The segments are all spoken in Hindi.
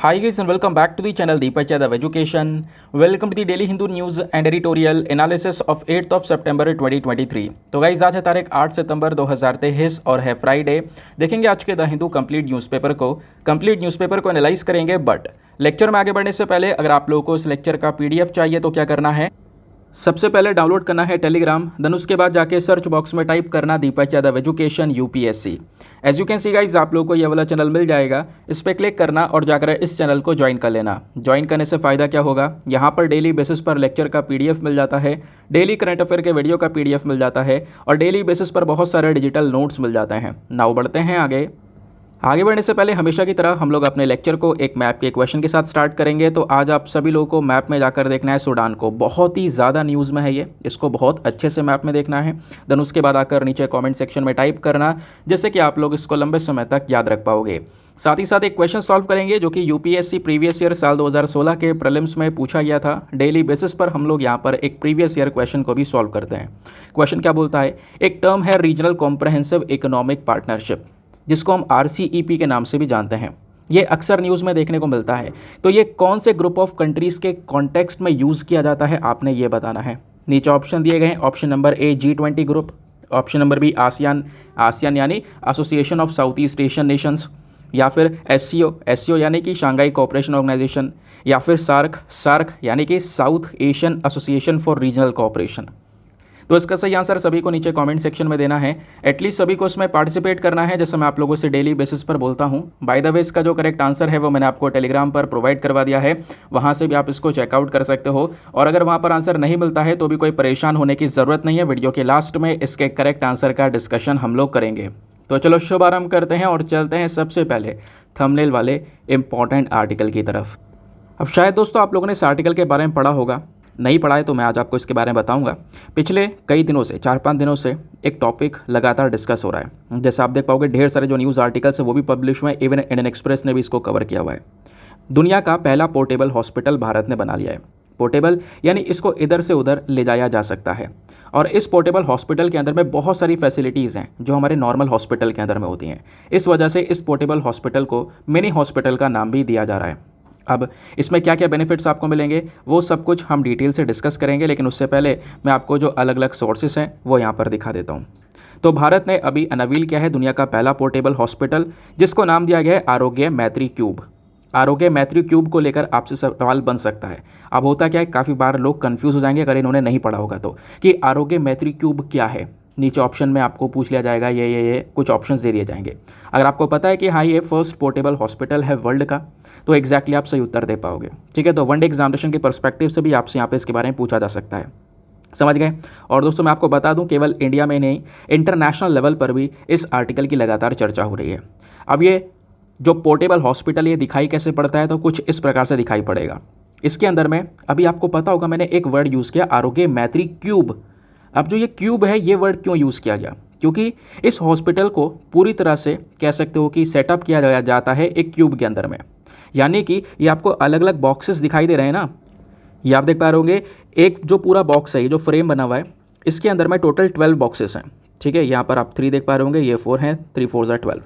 Hi guys and welcome back to the channel Deepak Yadav Education. Welcome to the Daily Hindu News and Editorial Analysis of 8th of September 2023. तो गाइज आज है तारीख 8 सितंबर 2023 और है फ्राइडे। देखेंगे आज के द हिंदू कंप्लीट न्यूज़पेपर को एनालाइज करेंगे। बट लेक्चर में आगे बढ़ने से पहले अगर आप लोगों को इस लेक्चर का पीडीएफ चाहिए तो क्या करना है, सबसे पहले डाउनलोड करना है टेलीग्राम, देन उसके बाद जाके सर्च बॉक्स में टाइप करना Deepak Yadav education UPSC. As you can see guys आप लोगों को ये वाला चैनल मिल जाएगा, इस पर क्लिक करना और जाकर इस चैनल को ज्वाइन कर लेना। ज्वाइन करने से फ़ायदा क्या होगा, यहाँ पर डेली बेसिस पर लेक्चर का पीडीएफ मिल जाता है, डेली करंट अफेयर के वीडियो का पीडीएफ मिल जाता है और डेली बेसिस पर बहुत सारे डिजिटल नोट्स मिल जाते हैं। नाउ बढ़ते हैं आगे बढ़ने से पहले हमेशा की तरह हम लोग अपने लेक्चर को एक मैप के क्वेश्चन के साथ स्टार्ट करेंगे। तो आज आप सभी लोगों को मैप में जाकर देखना है सूडान को, बहुत ही ज़्यादा न्यूज़ में है ये, इसको बहुत अच्छे से मैप में देखना है। देन उसके बाद आकर नीचे कमेंट सेक्शन में टाइप करना, जिससे कि आप लोग इसको लंबे समय तक याद रख पाओगे। साथ ही साथ एक क्वेश्चन सॉल्व करेंगे जो कि यूपीएससी प्रीवियस ईयर साल 2016 के प्रीलिम्स में पूछा गया था। डेली बेसिस पर हम लोग यहाँ पर एक प्रीवियस ईयर क्वेश्चन को भी सॉल्व करते हैं। क्वेश्चन क्या बोलता है, एक टर्म है रीजनल कॉम्प्रहेंसिव इकोनॉमिक पार्टनरशिप, जिसको हम RCEP के नाम से भी जानते हैं। ये अक्सर न्यूज़ में देखने को मिलता है। तो ये कौन से ग्रुप ऑफ कंट्रीज़ के कॉन्टेक्स्ट में यूज़ किया जाता है, आपने ये बताना है। नीचे ऑप्शन दिए गए हैं। Option number A G20 group, option number B ASEAN यानी Association of South East Asian Nations, या फिर SCO यानी कि शंघाई कोऑपरेशन ऑर्गेनाइजेशन, या फिर सार्क यानी कि south Asian association for regional cooperation. तो इसका सही आंसर सभी को नीचे कमेंट सेक्शन में देना है। एटलीस्ट सभी को इसमें पार्टिसिपेट करना है, जैसे मैं आप लोगों से डेली बेसिस पर बोलता हूं। बाय द वे इसका जो करेक्ट आंसर है वो मैंने आपको टेलीग्राम पर प्रोवाइड करवा दिया है, वहां से भी आप इसको चेकआउट कर सकते हो। और अगर वहां पर आंसर नहीं मिलता है तो भी कोई परेशान होने की ज़रूरत नहीं है। वीडियो के लास्ट में इसके करेक्ट आंसर का डिस्कशन हम लोग करेंगे। तो चलो शुभारंभ करते हैं और चलते हैं सबसे पहले थंबनेल वाले इंपॉर्टेंट आर्टिकल की तरफ। अब शायद दोस्तों आप लोगों ने इस आर्टिकल के बारे में पढ़ा होगा, नहीं पढ़ा है तो मैं आज आपको इसके बारे में बताऊंगा। पिछले कई दिनों से 4-5 दिनों से एक टॉपिक लगातार डिस्कस हो रहा है। जैसे आप देख पाओगे ढेर सारे जो न्यूज़ आर्टिकल्स है वो भी पब्लिश हुए हैं, इवन इंडियन एक्सप्रेस ने भी इसको कवर किया हुआ है। दुनिया का पहला पोर्टेबल हॉस्पिटल भारत ने बना लिया है। पोर्टेबल यानी इसको इधर से उधर ले जाया जा सकता है। और इस पोर्टेबल हॉस्पिटल के अंदर में बहुत सारी फैसिलिटीज़ हैं जो हमारे नॉर्मल हॉस्पिटल के अंदर में होती हैं। इस वजह से इस पोर्टेबल हॉस्पिटल को मिनी हॉस्पिटल का नाम भी दिया जा रहा है। अब इसमें क्या क्या बेनिफिट्स आपको मिलेंगे वो सब कुछ हम डिटेल से डिस्कस करेंगे, लेकिन उससे पहले मैं आपको जो अलग अलग सोर्सेस हैं वो यहाँ पर दिखा देता हूँ। तो भारत ने अभी अनवील किया है दुनिया का पहला पोर्टेबल हॉस्पिटल, जिसको नाम दिया गया है आरोग्य मैत्री क्यूब। आरोग्य मैत्री क्यूब को लेकर आपसे सवाल बन सकता है। अब होता क्या है, काफ़ी बार लोग कंफ्यूज हो जाएंगे अगर इन्होंने नहीं पढ़ा होगा तो, कि आरोग्य मैत्री क्यूब क्या है। नीचे ऑप्शन में आपको पूछ लिया जाएगा, ये कुछ ऑप्शंस दे दिए जाएंगे। अगर आपको पता है कि हाँ ये फर्स्ट पोर्टेबल हॉस्पिटल है वर्ल्ड का, तो एग्जैक्टली आप सही उत्तर दे पाओगे। ठीक है, तो वनडे एग्जामिनेशन के पर्सपेक्टिव से भी आपसे यहाँ पे इसके बारे में पूछा जा सकता है। समझ गए। और दोस्तों मैं आपको बता दूं, केवल इंडिया में नहीं इंटरनेशनल लेवल पर भी इस आर्टिकल की लगातार चर्चा हो रही है। अब ये जो पोर्टेबल हॉस्पिटल ये दिखाई कैसे पड़ता है, तो कुछ इस प्रकार से दिखाई पड़ेगा। इसके अंदर में अभी आपको पता होगा मैंने एक वर्ड यूज़ किया, आरोग्य मैत्री क्यूब। अब जो ये क्यूब है ये वर्ड क्यों यूज़ किया गया, क्योंकि इस हॉस्पिटल को पूरी तरह से कह सकते हो कि सेटअप किया जाता है एक क्यूब के अंदर में। यानी कि ये आपको अलग अलग बॉक्सेस दिखाई दे रहे हैं ना, ये आप देख पा रहे होंगे। एक जो पूरा बॉक्स है, ये जो फ्रेम बना हुआ है, इसके अंदर में टोटल 12 बॉक्सेस हैं। ठीक है, यहाँ पर आप 3 देख पा रहे होंगे, ये 4 हैं, 3 4 ज़ा 12।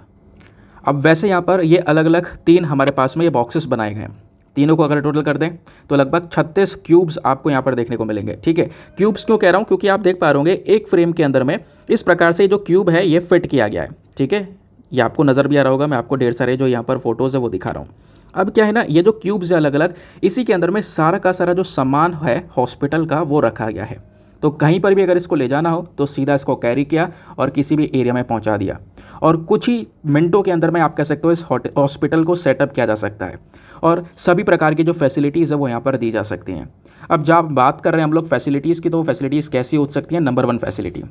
अब वैसे यहाँ पर ये अलग अलग 3 हमारे पास में ये बॉक्सेस बनाए गए हैं। तीनों को अगर टोटल कर दें तो लगभग 36 क्यूब्स आपको यहाँ पर देखने को मिलेंगे। ठीक है, क्यूब्स क्यों कह रहा हूँ, क्योंकि आप देख पा रहे होंगे एक फ्रेम के अंदर में इस प्रकार से जो क्यूब है ये फिट किया गया है। ठीक है, ये आपको नज़र भी आ रहा होगा, मैं आपको ढेर सारे जो यहाँ पर फोटोज़ है वो दिखा रहा हूँ। अब क्या है ना, ये जो क्यूब्स है अलग अलग, इसी के अंदर में सारा का सारा जो सामान है हॉस्पिटल का वो रखा गया है। तो कहीं पर भी अगर इसको ले जाना हो तो सीधा इसको कैरी किया और किसी भी एरिया में पहुंचा दिया, और कुछ ही मिनटों के अंदर में आप कह सकते हो इस हॉस्पिटल को सेटअप किया जा सकता है और सभी प्रकार की जो फैसिलिटीज़ है वो यहाँ पर दी जा सकती हैं। अब जब बात कर रहे हैं हम लोग फैसिलिटीज़ की, तो फैसिलिटीज़ कैसी हो सकती हैं। नंबर 1 फैसिलिटी,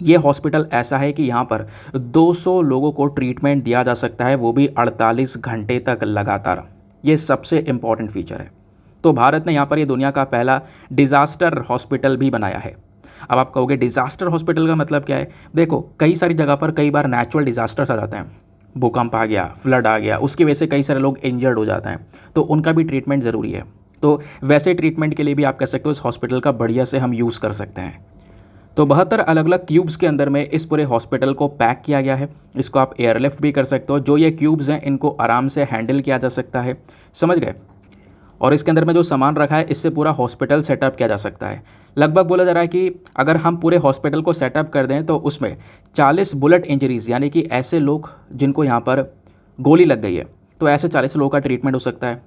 ये हॉस्पिटल ऐसा है कि यहाँ पर 200 लोगों को ट्रीटमेंट दिया जा सकता है, वो भी 48 घंटे तक लगातार। ये सबसे इम्पॉर्टेंट फीचर है। तो भारत ने यहाँ पर ये दुनिया का पहला डिज़ास्टर हॉस्पिटल भी बनाया है। अब आप कहोगे डिज़ास्टर हॉस्पिटल का मतलब क्या है। देखो कई सारी जगह पर कई बार नेचुरल डिज़ास्टर्स आ जाते हैं, भूकंप आ गया, फ्लड आ गया, उसकी वजह से कई सारे लोग इंजर्ड हो जाते हैं, तो उनका भी ट्रीटमेंट ज़रूरी है। तो वैसे ट्रीटमेंट के लिए भी आप कह सकते हो इस हॉस्पिटल का बढ़िया से हम यूज़ कर सकते हैं। तो 72 अलग अलग क्यूब्स के अंदर में इस पूरे हॉस्पिटल को पैक किया गया है। इसको आप एयरलिफ्ट भी कर सकते हो। जो ये क्यूब्स हैं इनको आराम से हैंडल किया जा सकता है, समझ गए। और इसके अंदर में जो सामान रखा है इससे पूरा हॉस्पिटल सेटअप किया जा सकता है। लगभग बोला जा रहा है कि अगर हम पूरे हॉस्पिटल को सेटअप कर दें तो उसमें 40 बुलेट इंजरीज़, यानी कि ऐसे लोग जिनको यहाँ पर गोली लग गई है, तो ऐसे 40 लोगों का ट्रीटमेंट हो सकता है।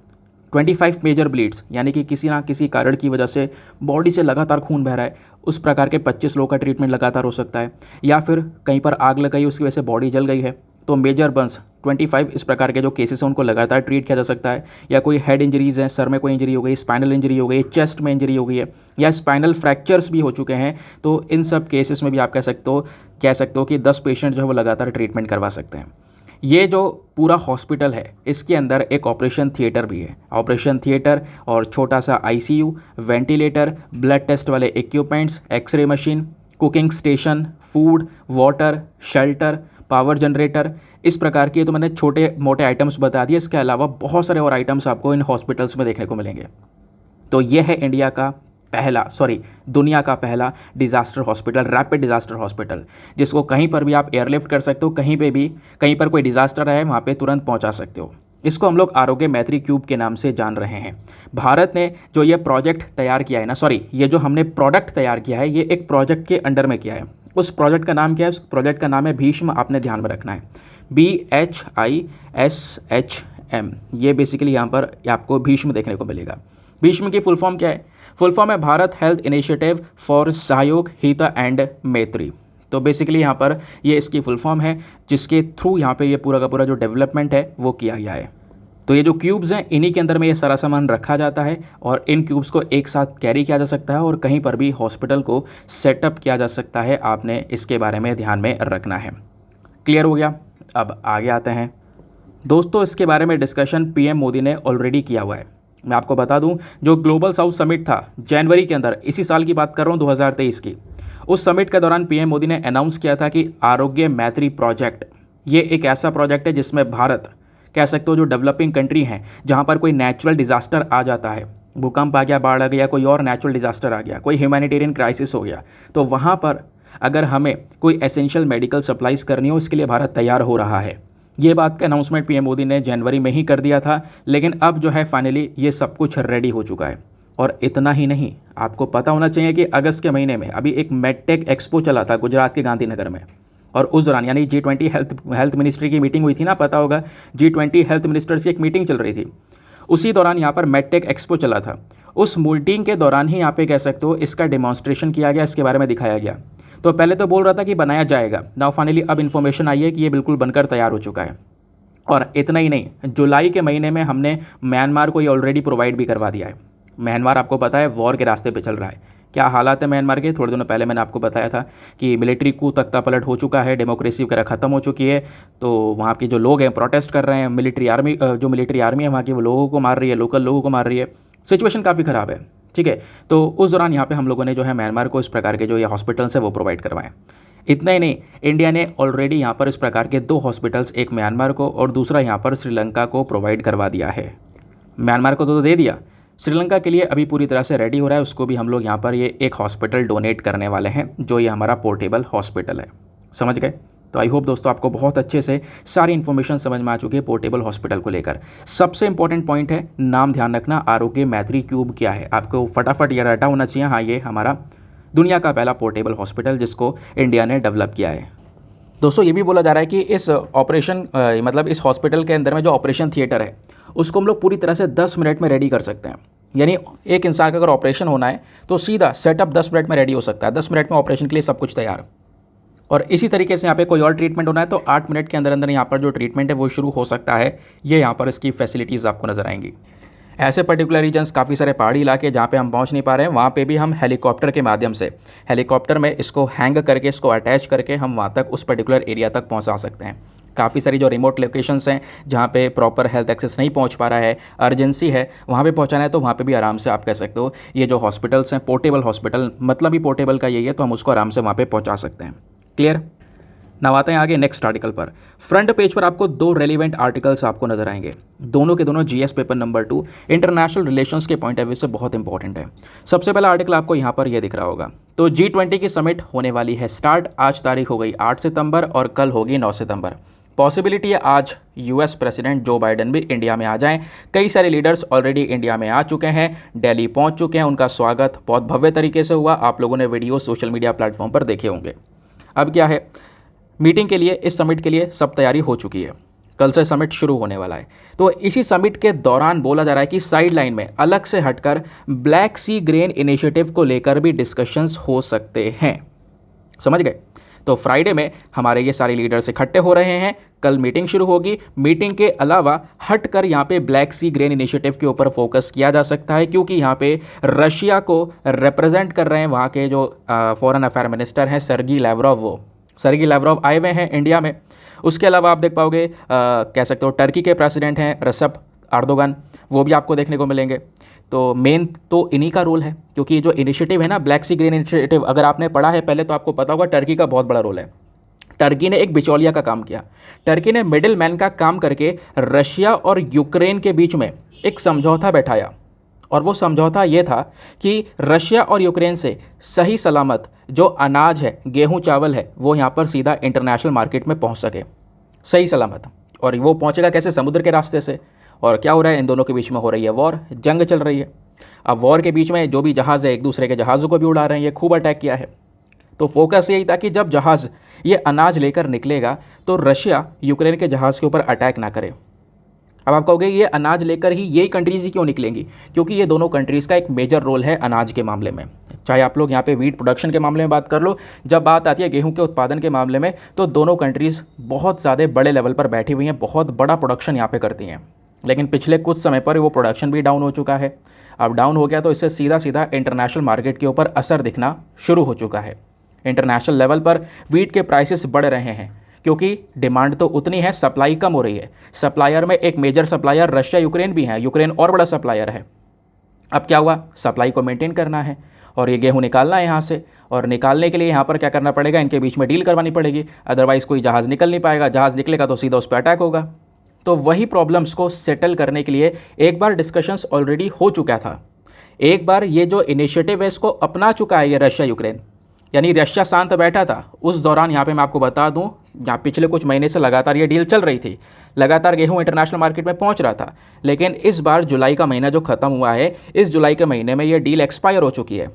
25 मेजर ब्लीड्स, यानी कि किसी ना किसी कारण की वजह से बॉडी से लगातार खून बह रहा है, उस प्रकार के 25 लोगों का ट्रीटमेंट लगातार हो सकता है। या फिर कहीं पर आग लग गई, उसकी वजह से बॉडी जल गई है, तो मेजर बर्न्स 25 इस प्रकार के जो केसेस हैं उनको लगातार ट्रीट किया जा सकता है। या कोई हेड इंजरीज़ है, सर में कोई इंजरी हो गई, स्पाइनल इंजरी हो गई, चेस्ट में इंजरी हो गई है, या स्पाइनल फ्रैक्चर्स भी हो चुके हैं, तो इन सब केसेस में भी आप कह सकते हो कि 10 पेशेंट जो है वो लगातार ट्रीटमेंट करवा सकते हैं। ये जो पूरा हॉस्पिटल है इसके अंदर एक ऑपरेशन थिएटर भी है। ऑपरेशन थिएटर और छोटा सा आईसीयू, वेंटिलेटर, ब्लड टेस्ट वाले equipments, x-ray machine, cooking station, food, water, shelter, power generator, इस प्रकार के तो मैंने छोटे मोटे आइटम्स बता दिए। इसके अलावा बहुत सारे और आइटम्स आपको इन हॉस्पिटल्स में देखने को मिलेंगे। तो ये है दुनिया का पहला disaster hospital, rapid disaster hospital, जिसको कहीं पर भी आप एयरलिफ्ट कर सकते हो, कहीं पर कोई डिज़ास्टर आए वहाँ पे तुरंत पहुँचा सकते हो। इसको हम लोग आरोग्य मैत्री क्यूब के नाम से जान रहे हैं। भारत ने जो ये प्रोजेक्ट तैयार किया है ना, ये जो हमने प्रोडक्ट तैयार किया है, ये एक प्रोजेक्ट के अंडर में किया है। उस प्रोजेक्ट का नाम क्या है? उस प्रोजेक्ट का नाम है भीष्म। आपने ध्यान में रखना है, BHISHM। ये बेसिकली यहाँ पर आपको भीष्म देखने को मिलेगा। भीष्म की फुल फॉर्म क्या है? फुल फॉर्म है भारत हेल्थ इनिशिएटिव फॉर सहयोग, हित एंड मैत्री। तो बेसिकली यहाँ पर ये इसकी फुल फॉर्म है, जिसके थ्रू यहाँ पे ये पूरा का पूरा जो डेवलपमेंट है वो किया गया है। तो ये जो क्यूब्स हैं इन्हीं के अंदर में ये सारा सामान रखा जाता है और इन क्यूब्स को एक साथ कैरी किया जा सकता है और कहीं पर भी हॉस्पिटल को सेटअप किया जा सकता है। आपने इसके बारे में ध्यान में रखना है। क्लियर हो गया? अब आगे आते हैं दोस्तों। इसके बारे में डिस्कशन पीएम मोदी ने ऑलरेडी किया हुआ है। मैं आपको बता दूं, जो ग्लोबल साउथ समिट था जनवरी के अंदर, इसी साल की बात कर रहा हूं 2023 की, उस समिट के दौरान पीएम मोदी ने अनाउंस किया था कि आरोग्य मैत्री प्रोजेक्ट, ये एक ऐसा प्रोजेक्ट है जिसमें भारत, कह सकते हो जो डेवलपिंग कंट्री हैं, जहां पर कोई नेचुरल डिज़ास्टर आ जाता है, भूकंप आ गया, बाढ़ आ गया, कोई और नेचुरल डिज़ास्टर आ गया, कोई ह्यूमैनिटेरियन क्राइसिस हो गया, तो वहाँ पर अगर हमें कोई एसेंशियल मेडिकल सप्लाईज करनी हो, इसके लिए भारत तैयार हो रहा है। ये बात का अनाउंसमेंट पीएम मोदी ने जनवरी में ही कर दिया था, लेकिन अब जो है फाइनली ये सब कुछ रेडी हो चुका है। और इतना ही नहीं, आपको पता होना चाहिए कि अगस्त के महीने में अभी एक मेडटेक एक्सपो चला था गुजरात के गांधीनगर में, और उस दौरान यानी G20 हेल्थ मिनिस्ट्री की मीटिंग हुई थी ना, पता होगा G20 हेल्थ मिनिस्टर्स की एक मीटिंग चल रही थी। उसी दौरान यहाँ पर मेडटेक एक्सपो चला था। उस मीटिंग के दौरान ही यहाँ पे कह सकते हो इसका डेमॉन्स्ट्रेशन किया गया, इसके बारे में दिखाया गया। तो पहले तो बोल रहा था कि बनाया जाएगा, नाउ फाइनली अब इन्फॉर्मेशन आई है कि ये बिल्कुल बनकर तैयार हो चुका है। और इतना ही नहीं, जुलाई के महीने में हमने म्यांमार को ये ऑलरेडी प्रोवाइड भी करवा दिया है। म्यांमार आपको पता है वॉर के रास्ते पे चल रहा है। क्या हालात है म्यांमार के? थोड़े दिनों पहले मैंने आपको बताया था कि मिलिट्री कू तख्ता पलट हो चुका है, डेमोक्रेसी वगैरह ख़त्म हो चुकी है। तो वहाँ के जो लोग हैं प्रोटेस्ट कर रहे हैं, मिलिट्री आर्मी है वहाँ की, वो लोगों को मार रही है, लोकल लोगों को मार रही है। सिचुएशन काफ़ी ख़राब है, ठीक है। तो उस दौरान यहाँ पे हम लोगों ने जो है म्यांमार को इस प्रकार के जो ये हॉस्पिटल्स हैं वो प्रोवाइड करवाएं। इतना ही नहीं, इंडिया ने ऑलरेडी यहाँ पर इस प्रकार के 2 हॉस्पिटल्स, एक म्यांमार को और दूसरा यहाँ पर श्रीलंका को प्रोवाइड करवा दिया है। म्यांमार को तो दे दिया, श्रीलंका के लिए अभी पूरी तरह से रेडी हो रहा है। उसको भी हम लोग यहाँ पर ये एक हॉस्पिटल डोनेट करने वाले हैं, जो ये हमारा पोर्टेबल हॉस्पिटल है। समझ गए? तो आई होप दोस्तों आपको बहुत अच्छे से सारी इन्फॉर्मेशन समझ में आ चुकी है पोर्टेबल हॉस्पिटल को लेकर। सबसे इंपॉर्टेंट पॉइंट है, नाम ध्यान रखना, आरोग्य मैत्री क्यूब क्या है, आपको फटाफट ये रटा होना चाहिए। हाँ, ये हमारा दुनिया का पहला पोर्टेबल हॉस्पिटल जिसको इंडिया ने डेवलप किया है। दोस्तों ये भी बोला जा रहा है कि इस इस हॉस्पिटल के अंदर में जो ऑपरेशन थिएटर है उसको हम लोग पूरी तरह से 10 मिनट में रेडी कर सकते हैं। यानी एक इंसान का अगर ऑपरेशन होना है तो सीधा सेटअप 10 मिनट में रेडी हो सकता है। 10 मिनट में ऑपरेशन के लिए सब कुछ तैयार। और इसी तरीके से यहाँ पे कोई और ट्रीटमेंट होना है तो 8 मिनट के अंदर अंदर यहाँ पर जो ट्रीटमेंट है वो शुरू हो सकता है। ये यहाँ पर इसकी फैसिलिटीज़ आपको नज़र आएंगी। ऐसे पर्टिकुलर रीजन्स, काफ़ी सारे पहाड़ी इलाके जहाँ पे हम पहुँच नहीं पा रहे हैं, वहाँ पे भी हम हेलीकॉप्टर के माध्यम से, हेलीकॉप्टर में इसको हैंग करके, इसको अटैच करके हम वहाँ तक, उस पर्टिकुलर एरिया तक पहुँचा सकते हैं। काफ़ी सारी जो रिमोट लोकेशंस हैं जहाँ पे प्रॉपर हेल्थ एक्सेस नहीं पहुँच पा रहा है, अर्जेंसी है, वहाँ पे पहुँचाना है तो वहाँ पे भी आराम से आप कह सकते हो ये जो हॉस्पिटल्स हैं, पोर्टेबल हॉस्पिटल, मतलब ही पोर्टेबल का यही है, तो हम उसको आराम से वहाँ पे पहुँचा सकते हैं। क्लियर? नाउ आते हैं आगे नेक्स्ट आर्टिकल पर। फ्रंट पेज पर आपको दो रेलिवेंट आर्टिकल्स आपको नजर आएंगे, दोनों के दोनों GS paper number 2 international relations के पॉइंट ऑफ व्यू से बहुत इंपॉर्टेंट है। सबसे पहला आर्टिकल आपको यहाँ पर यह दिख रहा होगा। तो G20 की समिट होने वाली है स्टार्ट। आज तारीख हो गई 8 सितंबर और कल होगी 9 सितंबर। पॉसिबिलिटी है आज यूएस प्रेसिडेंट जो बाइडन भी इंडिया में आ जाएं। कई सारे लीडर्स ऑलरेडी इंडिया में आ चुके हैं, दिल्ली पहुंच चुके हैं। उनका स्वागत बहुत भव्य तरीके से हुआ। आप लोगों ने वीडियो सोशल मीडिया प्लेटफॉर्म पर देखे होंगे। अब क्या है, मीटिंग के लिए, इस समिट के लिए सब तैयारी हो चुकी है। कल से समिट शुरू होने वाला है। तो इसी समिट के दौरान बोला जा रहा है कि साइड लाइन में अलग से हटकर ब्लैक सी ग्रेन इनिशिएटिव को लेकर भी डिस्कशंस हो सकते हैं। समझ गए? तो फ्राइडे में हमारे ये सारे लीडर्स इकट्ठे हो रहे हैं, कल मीटिंग शुरू होगी। मीटिंग के अलावा हटकर यहाँ पे ब्लैक सी ग्रेन इनिशिएटिव के ऊपर फोकस किया जा सकता है, क्योंकि यहाँ पे रशिया को रिप्रेजेंट कर रहे हैं वहाँ के जो फॉरेन अफेयर मिनिस्टर हैं सर्गी लैवरोव। वो सर्गी लैवरोव आए हुए हैं इंडिया में। उसके अलावा आप देख पाओगे कह सकते हो टर्की के प्रेसिडेंट हैं रेसेप एर्दोगन, वो भी आपको देखने को मिलेंगे। तो मेन तो इन्हीं का रोल है, क्योंकि ये जो इनिशिएटिव है ना ब्लैक सी ग्रीन इनिशिएटिव, अगर आपने पढ़ा है पहले तो आपको पता होगा टर्की का बहुत बड़ा रोल है। टर्की ने एक बिचौलिया का काम किया। टर्की ने मिडिल मैन का काम करके रशिया और यूक्रेन के बीच में एक समझौता बैठाया, और वो समझौता ये था कि रशिया और यूक्रेन से सही सलामत जो अनाज है, गेहूं चावल है, वो यहाँ पर सीधा इंटरनेशनल मार्केट में पहुँच सके सही सलामत। और वो पहुँचेगा कैसे? समुद्र के रास्ते से। और क्या हो रहा है, इन दोनों के बीच में हो रही है वॉर, जंग चल रही है। अब वॉर के बीच में जो भी जहाज़ है एक दूसरे के जहाज़ों को भी उड़ा रहे हैं, ये खूब अटैक किया है। तो फोकस यही था कि जब जहाज़ ये अनाज लेकर निकलेगा तो रशिया यूक्रेन के जहाज़ के ऊपर अटैक ना करे। अब आप कहोगे ये अनाज लेकर ही यही कंट्रीज़ ही क्यों निकलेंगी? क्योंकि ये दोनों कंट्रीज़ का एक मेजर रोल है अनाज के मामले में। चाहे आप लोग यहाँ पे वीट प्रोडक्शन के मामले में बात कर लो, जब बात आती है गेहूं के उत्पादन के मामले में, तो दोनों कंट्रीज़ बहुत ज़्यादा बड़े लेवल पर बैठी हुई हैं, बहुत बड़ा प्रोडक्शन यहाँ पे करती हैं। लेकिन पिछले कुछ समय पर वो प्रोडक्शन भी डाउन हो चुका है। अब डाउन हो गया तो इससे सीधा सीधा इंटरनेशनल मार्केट के ऊपर असर दिखना शुरू हो चुका है। इंटरनेशनल लेवल पर वीट के प्राइसेस बढ़ रहे हैं, क्योंकि डिमांड तो उतनी है, सप्लाई कम हो रही है। सप्लायर में एक मेजर सप्लायर रशिया यूक्रेन भी है, यूक्रेन और बड़ा सप्लायर है। अब क्या हुआ, सप्लाई को मेंटेन करना है और ये गेहूं निकालना है यहाँ से, और निकालने के लिए यहाँ पर क्या करना पड़ेगा, इनके बीच में डील करवानी पड़ेगी, अदरवाइज़ कोई जहाज़ निकल नहीं पाएगा। जहाज़ निकलेगा तो सीधा उस पर अटैक होगा। तो वही प्रॉब्लम्स को सेटल करने के लिए एक बार डिस्कशंस ऑलरेडी हो चुका था। एक बार ये जो इनिशिएटिव है इसको अपना चुका है ये रशिया यूक्रेन, यानी रशिया शांत बैठा था। उस दौरान यहाँ पे मैं आपको बता दूँ, यहाँ पिछले कुछ महीने से लगातार ये डील चल रही थी, लगातार गेहूं इंटरनेशनल मार्केट में पहुँच रहा था। लेकिन इस बार जुलाई का महीना जो ख़त्म हुआ है, इस जुलाई के महीने में ये डील एक्सपायर हो चुकी है,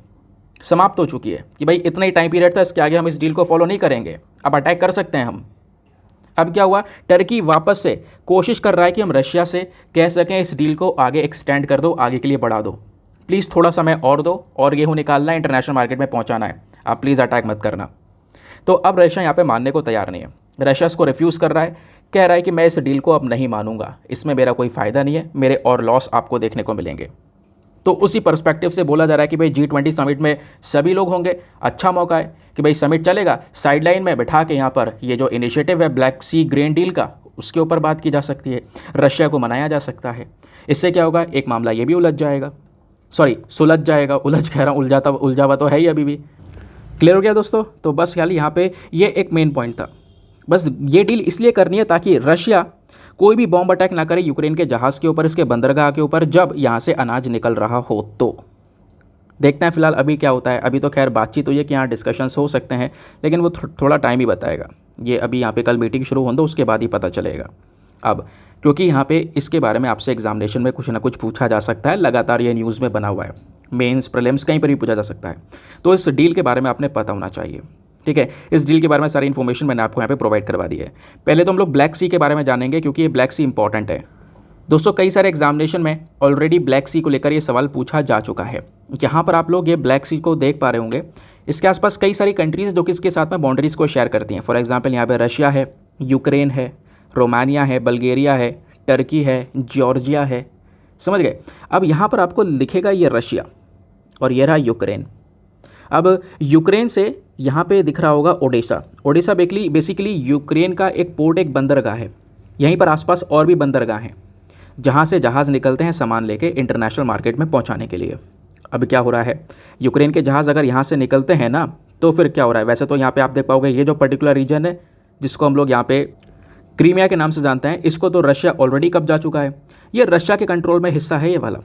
समाप्त हो चुकी है कि भाई इतना ही टाइम पीरियड था, इसके आगे हम इस डील को फॉलो नहीं करेंगे, अब अटैक कर सकते हैं हम। अब क्या हुआ, टर्की वापस से कोशिश कर रहा है कि हम रशिया से कह सकें इस डील को आगे एक्सटेंड कर दो, आगे के लिए बढ़ा दो, प्लीज़ थोड़ा समय और दो, और गेहूं निकालना है, इंटरनेशनल मार्केट में पहुंचाना है, आप प्लीज़ अटैक मत करना। तो अब रशिया यहाँ पे मानने को तैयार नहीं है। रशिया इसको रिफ्यूज़ कर रहा है, कह रहा है कि मैं इस डील को अब नहीं मानूंगा, इसमें मेरा कोई फ़ायदा नहीं है, मेरे और लॉस आपको देखने को मिलेंगे। तो उसी पर्सपेक्टिव से बोला जा रहा है कि भाई G20 समिट में सभी लोग होंगे, अच्छा मौका है कि भाई समिट चलेगा, साइडलाइन में बैठा के यहाँ पर ये जो इनिशिएटिव है ब्लैक सी ग्रेन डील का, उसके ऊपर बात की जा सकती है, रशिया को मनाया जा सकता है। इससे क्या होगा, एक मामला ये भी सुलझ जाएगा, उलझ कह रहा हूँ, उलझा हुआ तो है ही अभी भी। क्लियर हो गया दोस्तों? तो बस ख्याल यहाँ पे ये एक मेन पॉइंट था। बस ये डील इसलिए करनी है ताकि रशिया कोई भी बॉम्ब अटैक ना करे यूक्रेन के जहाज़ के ऊपर, इसके बंदरगाह के ऊपर, जब यहाँ से अनाज निकल रहा हो। तो देखते हैं फिलहाल अभी क्या होता है। अभी तो खैर बातचीत हुई है कि यहाँ डिस्कशंस हो सकते हैं, लेकिन वो थोड़ा टाइम ही बताएगा। ये अभी यहाँ पे कल मीटिंग शुरू होने दो, उसके बाद ही पता चलेगा। अब क्योंकि यहाँ पे इसके बारे में आपसे एग्जामिनेशन में कुछ ना कुछ पूछा जा सकता है, लगातार ये न्यूज़ में बना हुआ है, मेंस प्रीलिम्स कहीं पर भी पूछा जा सकता है, तो इस डील के बारे में आपने पता होना चाहिए। ठीक है, इस डील के बारे में सारी इन्फॉर्मेशन मैंने आपको यहाँ पे प्रोवाइड करवा दी है। पहले तो हम लोग ब्लैक सी के बारे में जानेंगे, क्योंकि ये ब्लैक सी इंपॉर्टेंट है दोस्तों। कई सारे एग्जामिनेशन में ऑलरेडी ब्लैक सी को लेकर ये सवाल पूछा जा चुका है। यहाँ पर आप लोग ये ब्लैक सी को देख पा रहे होंगे, इसके आसपास कई सारी कंट्रीज़ जो कि इसके साथ में बाउंड्रीज़ को शेयर करती हैं। फॉर एग्जाम्पल यहाँ पर रशिया है, यूक्रेन है, रोमानिया है, बल्गेरिया है, टर्की है, जॉर्जिया है। समझ गए? अब यहाँ पर आपको लिखेगा ये रशिया और ये रहा यूक्रेन। अब यूक्रेन से यहाँ पे दिख रहा होगा ओडेसा। ओडेसा बेसिकली यूक्रेन का एक पोर्ट, एक बंदरगाह है। यहीं पर आसपास और भी बंदरगाह हैं जहाँ से जहाज़ निकलते हैं सामान लेके इंटरनेशनल मार्केट में पहुँचाने के लिए। अब क्या हो रहा है, यूक्रेन के जहाज़ अगर यहाँ से निकलते हैं ना, तो फिर क्या हो रहा है, वैसे तो यहाँ पे आप देख पाओगे ये जो पर्टिकुलर रीजन है जिसको हम लोग यहाँ पे क्रीमिया के नाम से जानते हैं, इसको तो रशिया ऑलरेडी कब्जा चुका है। ये रशिया के कंट्रोल में हिस्सा है ये वाला।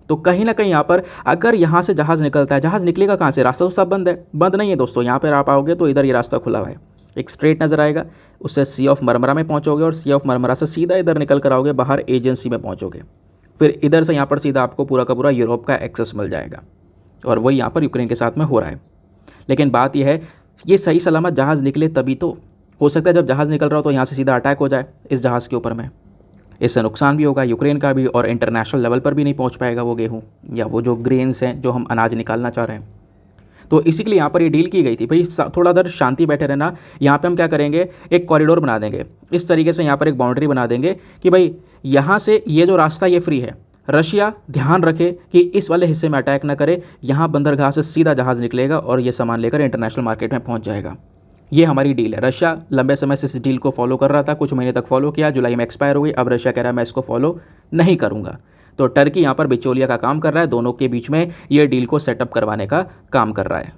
तो कहीं ना कहीं यहाँ पर अगर यहाँ से जहाज़ निकलता है, जहाज़ निकलेगा कहाँ से? रास्ता तो सब बंद है, बंद नहीं है दोस्तों। यहाँ पर आप आओगे तो इधर ये रास्ता खुला हुआ है, एक स्ट्रेट नज़र आएगा, उससे सी ऑफ मरमरा में पहुँचोगे और सी ऑफ मरमरा से सीधा इधर निकल कर आओगे, बाहर एजेंसी में पहुँचोगे। फिर इधर से यहाँ पर सीधा आपको पूरा का पूरा यूरोप का एक्सेस मिल जाएगा। और वही यहाँ पर यूक्रेन के साथ में हो रहा है। लेकिन बात यह है, ये सही सलामत जहाज़ निकले तभी तो। हो सकता है जब जहाज़ निकल रहा हो तो यहाँ से सीधा अटैक हो जाए इस जहाज़ के ऊपर में, इससे नुकसान भी होगा यूक्रेन का भी, और इंटरनेशनल लेवल पर भी नहीं पहुँच पाएगा वो गेहूँ या वो जो ग्रेन्स हैं जो हम अनाज निकालना चाह रहे हैं। तो इसी के लिए यहाँ पर ये डील की गई थी, भाई थोड़ा देर शांति बैठे रहना। यहाँ पे हम क्या करेंगे, एक कॉरिडोर बना देंगे, इस तरीके से यहाँ पर एक बाउंड्री बना देंगे कि भाई यहाँ से ये जो रास्ता ये फ्री है, रशिया ध्यान रखे कि इस वाले हिस्से में अटैक ना करे। यहाँ बंदरगाह से सीधा जहाज़ निकलेगा और ये सामान लेकर इंटरनेशनल मार्केट में पहुँच जाएगा। ये हमारी डील है। रशिया लंबे समय से इस डील को फॉलो कर रहा था, कुछ महीने तक फॉलो किया, जुलाई में एक्सपायर हो गई। अब रशिया कह रहा है मैं इसको फॉलो नहीं करूँगा। तो टर्की यहाँ पर बिचौलिया का काम कर रहा है, दोनों के बीच में ये डील को सेटअप करवाने का काम कर रहा है।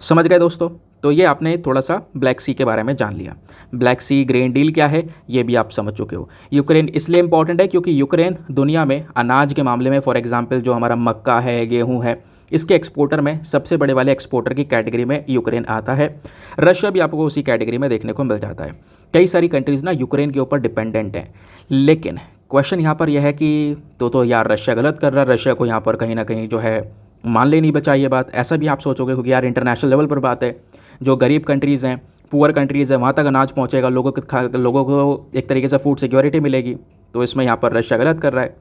समझ गए दोस्तों? तो ये आपने थोड़ा सा ब्लैक सी के बारे में जान लिया। ब्लैक सी ग्रेन डील क्या है ये भी आप समझ चुके हो। यूक्रेन इसलिए इंपॉर्टेंट है क्योंकि यूक्रेन दुनिया में अनाज के मामले में, फॉर एग्जांपल जो हमारा मक्का है, गेहूं है, इसके एक्सपोर्टर में सबसे बड़े वाले एक्सपोर्टर की कैटेगरी में यूक्रेन आता है। रशिया भी आपको उसी कैटेगरी में देखने को मिल जाता है। कई सारी कंट्रीज़ ना यूक्रेन के ऊपर डिपेंडेंट हैं। लेकिन क्वेश्चन यहाँ पर यह है कि तो यार रशिया गलत कर रहा है, रशिया को यहाँ पर कहीं ना कहीं जो है मान लेनी चाहिए बात, ऐसा भी आप सोचोगे क्योंकि यार इंटरनेशनल लेवल पर बात है। जो गरीब कंट्रीज़ हैं, पुअर कंट्रीज़ हैं, वहाँ तक अनाज पहुँचेगा, लोगों को एक तरीके से फूड सिक्योरिटी मिलेगी। तो इसमें यहाँ पर रशिया गलत कर रहा है।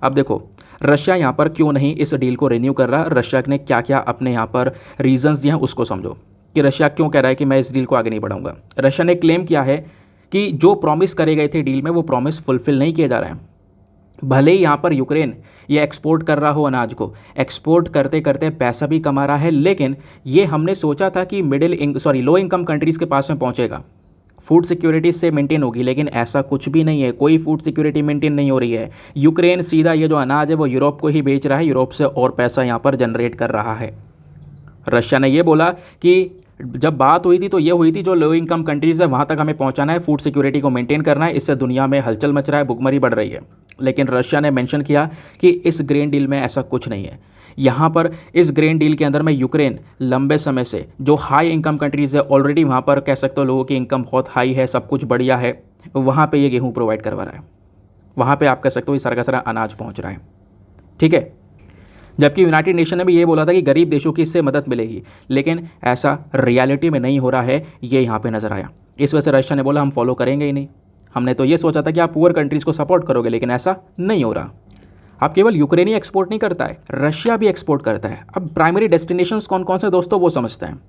अब देखो रशिया यहाँ पर क्यों नहीं इस डील को रिन्यू कर रहा, रशिया ने क्या क्या अपने यहाँ पर रीजंस दिए हैं उसको समझो कि रशिया क्यों कह रहा है कि मैं इस डील को आगे नहीं बढ़ाऊंगा। रशिया ने क्लेम किया है कि जो प्रॉमिस करे गए थे डील में वो प्रॉमिस फुलफिल नहीं किए जा रहे हैं। भले ही यहाँ पर यूक्रेन ये एक्सपोर्ट कर रहा हो, अनाज को एक्सपोर्ट करते करते पैसा भी कमा रहा है, लेकिन ये हमने सोचा था कि लो इनकम कंट्रीज़ के पास में पहुँचेगा, फूड सिक्योरिटी से मेंटेन होगी, लेकिन ऐसा कुछ भी नहीं है। कोई फूड सिक्योरिटी मेंटेन नहीं हो रही है। यूक्रेन सीधा ये जो अनाज है वो यूरोप को ही बेच रहा है, यूरोप से और पैसा यहाँ पर जनरेट कर रहा है। रशिया ने ये बोला कि जब बात हुई थी तो ये हुई थी जो लो इनकम कंट्रीज़ है वहाँ तक हमें पहुँचाना है, फूड सिक्योरिटी को मेंटेन करना है, इससे दुनिया में हलचल मच रहा है, भुखमरी बढ़ रही है। लेकिन रशिया ने मेंशन किया कि इस ग्रेन डील में ऐसा कुछ नहीं है। यहाँ पर इस ग्रेन डील के अंदर में यूक्रेन लंबे समय से जो हाई इनकम कंट्रीज़ है, ऑलरेडी वहाँ पर कह सकते हो लोगों की इनकम बहुत हाई है, सब कुछ बढ़िया है, वहाँ पे ये गेहूँ प्रोवाइड करवा रहा है, वहाँ पे आप कह सकते हो ये सारा का सारा अनाज पहुँच रहा है। ठीक है, जबकि यूनाइटेड नेशन ने भी ये बोला था कि गरीब देशों की इससे मदद मिलेगी, लेकिन ऐसा रियलिटी में नहीं हो रहा है, ये यहाँ पे नज़र आया। इस वजह से रशिया ने बोला हम फॉलो करेंगे ही नहीं। हमने तो ये सोचा था कि आप पुअर कंट्रीज़ को सपोर्ट करोगे, लेकिन ऐसा नहीं हो रहा। अब केवल यूक्रेन ही एक्सपोर्ट नहीं करता है, रशिया भी एक्सपोर्ट करता है। अब प्राइमरी डेस्टिनेशंस कौन कौन से दोस्तों वो समझते हैं।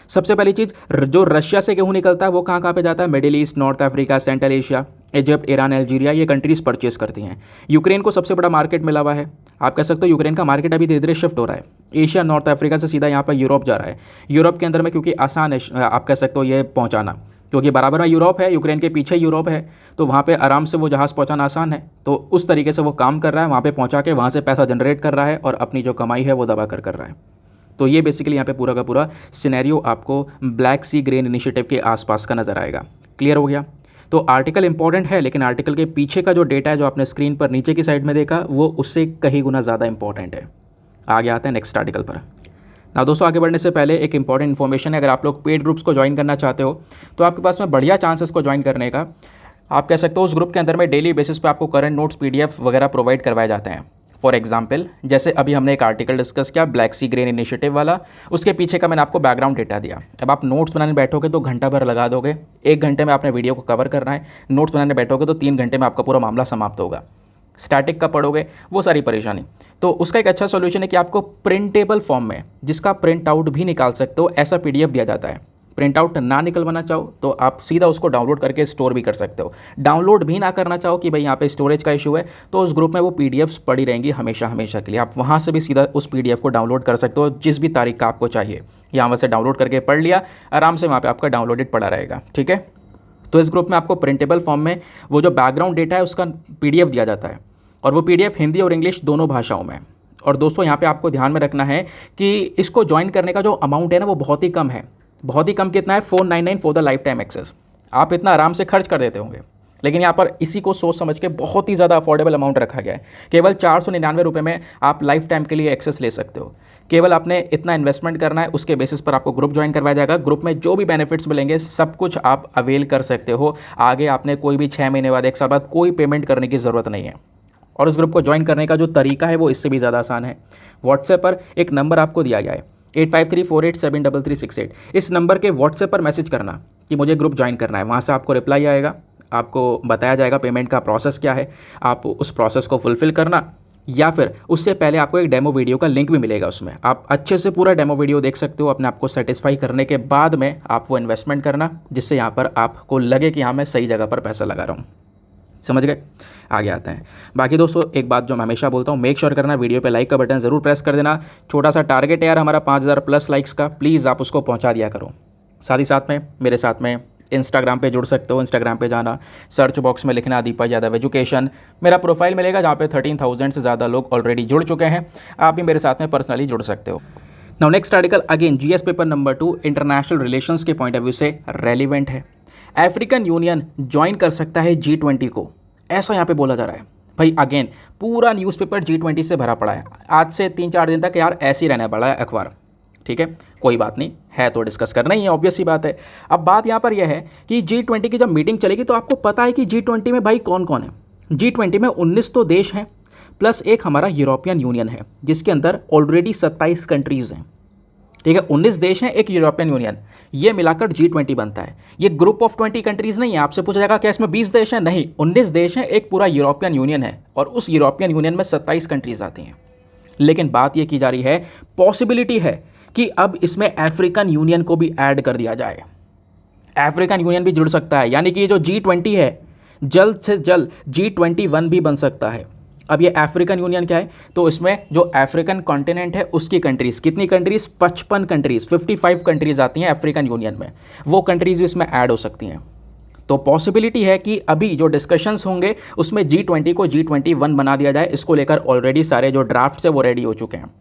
सबसे पहली चीज़, जो रशिया से गेहूँ निकलता है वो कहाँ कहाँ पे जाता है? Middle east, north Africa, central Asia, Egypt, Iran, Algeria, ये कंट्रीज़ परचेस करती हैं। यूक्रेन को सबसे बड़ा मार्केट मिला हुआ है। आप कह सकते हो यूक्रेन का मार्केट अभी धीरे धीरे शिफ्ट हो रहा है। एशिया, नॉर्थ अफ्रीका से सीधा यहाँ पर यूरोप जा रहा है। यूरोप के अंदर में क्योंकि आसान है आप कह सकते हो ये पहुँचाना, क्योंकि बराबर में यूरोप है, यूक्रेन के पीछे यूरोप है, तो वहाँ पे आराम से वो जहाज़ पहुँचाना आसान है। तो उस तरीके से वो काम कर रहा है, वहाँ पे पहुँचा के वहाँ से पैसा जनरेट कर रहा है और अपनी जो कमाई है वो दबा कर रहा है। तो ये बेसिकली यहाँ पे पूरा का पूरा सिनेरियो आपको ब्लैक सी ग्रेन इनिशिएटिव के आसपास का नज़र आएगा। क्लियर हो गया? तो आर्टिकल इंपॉर्टेंट है, लेकिन आर्टिकल के पीछे का जो डेटा है जो आपने स्क्रीन पर नीचे की साइड में देखा वो उससे कहीं गुना ज़्यादा इंपॉर्टेंट है। आगे आते हैं नेक्स्ट आर्टिकल पर। ना दोस्तों, आगे बढ़ने से पहले एक इंपॉर्टेंट इन्फॉर्मेशन है। अगर आप लोग पेड ग्रुप्स को ज्वाइन करना चाहते हो तो आपके पास में बढ़िया चांसेस को ज्वाइन करने का। आप कह सकते हो उस ग्रुप के अंदर में डेली बेसिस पे आपको करंट नोट्स PDF वगैरह प्रोवाइड करवाए जाते हैं। फॉर एग्जाम्पल, जैसे अभी हमने एक आर्टिकल डिस्कस किया ब्लैक सी ग्रेन इनिशिएटिव वाला, उसके पीछे का मैंने आपको बैकग्राउंड डेटा दिया। अब आप नोट्स बनाने बैठोगे तो घंटा भर लगा दोगे, 1 घंटे में आपने वीडियो को कवर करना है। नोट्स बनाने बैठोगे तो 3 घंटे में आपका पूरा मामला समाप्त होगा। स्टैटिक का पढ़ोगे वो सारी परेशानी। तो उसका एक अच्छा सोल्यूशन है कि आपको प्रिंटेबल फॉर्म में, जिसका प्रिंट आउट भी निकाल सकते हो, ऐसा PDF दिया जाता है। प्रिंट आउट ना निकलवाना चाहो तो आप सीधा उसको डाउनलोड करके स्टोर भी कर सकते हो। डाउनलोड भी ना करना चाहो कि भाई यहाँ पे स्टोरेज का इशू है, तो उस ग्रुप में वो PDFs पड़ी रहेंगी हमेशा हमेशा के लिए। आप वहाँ से भी सीधा उस PDF को डाउनलोड कर सकते हो जिस भी तारीख का आपको चाहिए। यहाँ से डाउनलोड करके पढ़ लिया, आराम से वहाँ पर आपका डाउनलोडेड पड़ा रहेगा। ठीक है, तो इस ग्रुप में आपको प्रिंटेबल फॉर्म में वो जो बैकग्राउंड डेटा है उसका PDF दिया जाता है, और वो PDF हिंदी और इंग्लिश दोनों भाषाओं में। और दोस्तों यहाँ पे आपको ध्यान में रखना है कि इसको ज्वाइन करने का जो अमाउंट है ना वो बहुत ही कम है। बहुत ही कम कितना है? 499 for the life time access. आप इतना आराम से खर्च कर देते होंगे, लेकिन यहाँ पर इसी को सोच समझ के बहुत ही ज़्यादा अफोर्डेबल अमाउंट रखा गया है। केवल 499 रुपये में आप लाइफ टाइम के लिए एक्सेस ले सकते हो। केवल आपने इतना इन्वेस्टमेंट करना है, उसके बेसिस पर आपको ग्रुप ज्वाइन करवाया जाएगा। ग्रुप में जो भी बेनिफिट्स मिलेंगे सब कुछ आप अवेल कर सकते हो। आगे आपने कोई भी 6 महीने बाद, 1 साल बाद कोई पेमेंट करने की ज़रूरत नहीं है। और उस ग्रुप को ज्वाइन करने का जो तरीका है वो इससे भी ज़्यादा आसान है। व्हाट्सएप पर एक नंबर आपको दिया गया है 8534873368। इस नंबर के व्हाट्सएप पर मैसेज करना कि मुझे ग्रुप ज्वाइन करना है। वहाँ से आपको रिप्लाई आएगा, आपको बताया जाएगा पेमेंट का प्रोसेस क्या है। आप उस प्रोसेस को फुलफ़िल करना, या फिर उससे पहले आपको एक डेमो वीडियो का लिंक भी मिलेगा। उसमें आप अच्छे से पूरा डेमो वीडियो देख सकते हो। अपने आप को सेटिस्फाई करने के बाद में आप वो इन्वेस्टमेंट करना, जिससे यहाँ पर आपको लगे कि हाँ मैं सही जगह पर पैसा लगा रहा हूँ। समझ गए? आगे आते हैं। बाकी दोस्तों एक बात जो मैं हमेशा बोलता हूँ, मेक श्योर करना वीडियो पे लाइक का बटन ज़रूर प्रेस कर देना। छोटा सा टारगेट है यार हमारा 5000 प्लस लाइक्स का, प्लीज़ आप उसको पहुँचा दिया करो। साथ ही साथ में मेरे साथ में इंस्टाग्राम पे जुड़ सकते हो। इंस्टाग्राम पे जाना, सर्च बॉक्स में लिखना दीपक यादव एजुकेशन, मेरा प्रोफाइल मिलेगा जहाँ पे 13,000 से ज़्यादा लोग ऑलरेडी जुड़ चुके हैं। आप भी मेरे साथ में पर्सनली जुड़ सकते हो। Now next article again GS paper number 2 international relations के पॉइंट ऑफ व्यू से रेलिवेंट है। अफ्रीकन यूनियन ज्वाइन कर सकता है G20 को, ऐसा यहाँ पे बोला जा रहा है। भाई अगेन पूरा न्यूज़पेपर G20 से भरा पड़ा है। आज से 3-4 दिन तक यार ऐसे ही रहने वाला है अखबार, ठीक है, कोई बात नहीं है तो डिस्कस करना ही है, ऑब्वियस सी बात है। अब बात यहाँ पर यह है कि G20 की जब मीटिंग चलेगी तो आपको पता है कि G20 में भाई कौन कौन है। G20 में 19 तो देश हैं, प्लस एक हमारा यूरोपियन यूनियन है जिसके अंदर ऑलरेडी 27 कंट्रीज़ हैं, ठीक है। 19 देश हैं, एक यूरोपियन यूनियन, ये मिलाकर G20 बनता है। ये ग्रुप ऑफ 20 कंट्रीज़ नहीं है। आपसे पूछा जाएगा क्या इसमें 20 देश हैं? नहीं, 19 देश हैं, एक पूरा यूरोपियन यूनियन है, और उस यूरोपियन यूनियन में 27 कंट्रीज़ आती हैं। लेकिन बात ये की जा रही है, पॉसिबिलिटी है कि अब इसमें अफ्रीकन यूनियन को भी ऐड कर दिया जाए। अफ्रीकन यूनियन भी जुड़ सकता है, यानी कि ये जो G20 है जल्द से जल्द G21 भी बन सकता है। अब ये अफ्रीकन यूनियन क्या है, तो इसमें जो अफ्रीकन कॉन्टिनेंट है उसकी कंट्रीज़, कितनी कंट्रीज़? 55 कंट्रीज़, 55 कंट्रीज़ आती हैं अफ्रीकन यूनियन में। वो कंट्रीज़ भी इसमें ऐड हो सकती हैं। तो पॉसिबिलिटी है कि अभी जो डिस्कशंस होंगे उसमें G20 को G21 बना दिया जाए। इसको लेकर ऑलरेडी सारे जो ड्राफ्ट्स है वो रेडी हो चुके हैं।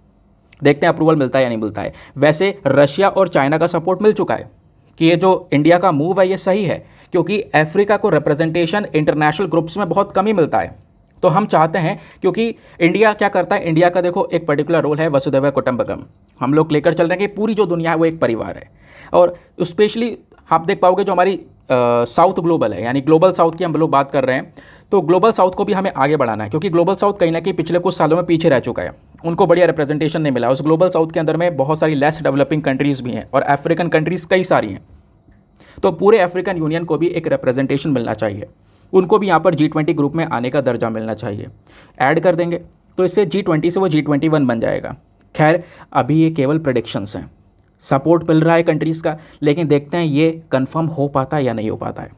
देखते हैं अप्रूवल मिलता है या नहीं मिलता है। वैसे रशिया और चाइना का सपोर्ट मिल चुका है कि ये जो इंडिया का मूव है ये सही है, क्योंकि अफ्रीका को रिप्रेजेंटेशन इंटरनेशनल ग्रुप्स में बहुत कम ही मिलता है। तो हम चाहते हैं, क्योंकि इंडिया क्या करता है, इंडिया का देखो एक पर्टिकुलर रोल है वसुधैव कुटुंबकम, हम लोग लेकर चल रहे हैं कि पूरी जो दुनिया है वो एक परिवार है। और स्पेशली आप देख पाओगे जो हमारी साउथ ग्लोबल है, यानी ग्लोबल साउथ की हम लोग बात कर रहे हैं, तो ग्लोबल साउथ को भी हमें आगे बढ़ाना है, क्योंकि ग्लोबल साउथ कहीं ना कहीं पिछले कुछ सालों में पीछे रह चुका है। उनको बढ़िया रिप्रेजेंटेशन नहीं मिला। उस ग्लोबल साउथ के अंदर में बहुत सारी लेस डेवलपिंग कंट्रीज़ भी हैं और अफ्रीकन कंट्रीज़ कई सारी हैं। तो पूरे अफ्रीकन यूनियन को भी एक रिप्रेजेंटेशन मिलना चाहिए, उनको भी यहाँ पर G20 ग्रुप में आने का दर्जा मिलना चाहिए। ऐड कर देंगे तो इससे G20 से वो G21 बन जाएगा। खैर अभी ये केवल प्रेडिक्शंस हैं, सपोर्ट मिल रहा है कंट्रीज़ का, लेकिन देखते हैं ये कंफर्म हो पाता है या नहीं हो पाता है।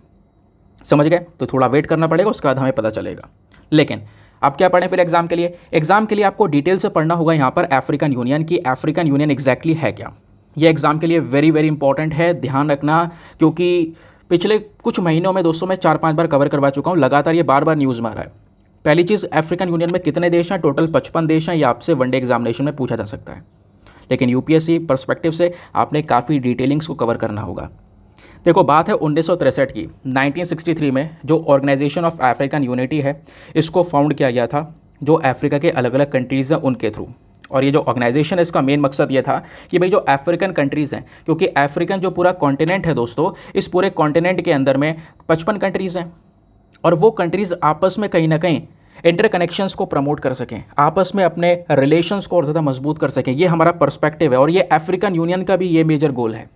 समझ गए? तो थोड़ा वेट करना पड़ेगा, उसके बाद हमें पता चलेगा। लेकिन अब क्या पढ़ें फिर एग्जाम के लिए? एग्जाम के लिए आपको डिटेल से पढ़ना होगा यहाँ पर अफ्रीकन यूनियन की। अफ्रीकन यूनियन एग्जैक्टली है क्या, ये एग्जाम के लिए वेरी वेरी इंपॉर्टेंट है, ध्यान रखना। क्योंकि पिछले कुछ महीनों में दोस्तों मैं 4-5 बार कवर करवा चुका हूँ, लगातार ये बार बार न्यूज़ में आ रहा है। पहली चीज़, अफ्रीकन यूनियन में कितने देश हैं? टोटल 55 देश हैं। ये आपसे वनडे एग्जामिनेशन में पूछा जा सकता है, लेकिन यूपीएससी पर्सपेक्टिव से आपने काफ़ी डिटेलिंग्स को कवर करना होगा। देखो बात है 1963 की। 1963 में जो ऑर्गेनाइजेशन ऑफ अफ्रीकन यूनिटी है इसको फाउंड किया गया था, जो अफ्रीका के अलग अलग कंट्रीज़ हैं उनके थ्रू। और ये जो ऑर्गेनाइजेशन है इसका मेन मकसद ये था कि भाई जो अफ्रीकन कंट्रीज़ हैं, क्योंकि अफ्रीकन जो पूरा कॉन्टिनेंट है दोस्तों, इस पूरे कॉन्टिनेंट के अंदर में 55 कंट्रीज़ हैं, और वो कंट्रीज़ आपस में कहीं ना कहीं इंटरकनेक्शंस को प्रमोट कर सकें, आपस में अपने रिलेशंस को और ज़्यादा मजबूत कर सकें। ये हमारा पर्सपेक्टिव है और ये अफ्रीकन यूनियन का भी ये मेजर गोल है।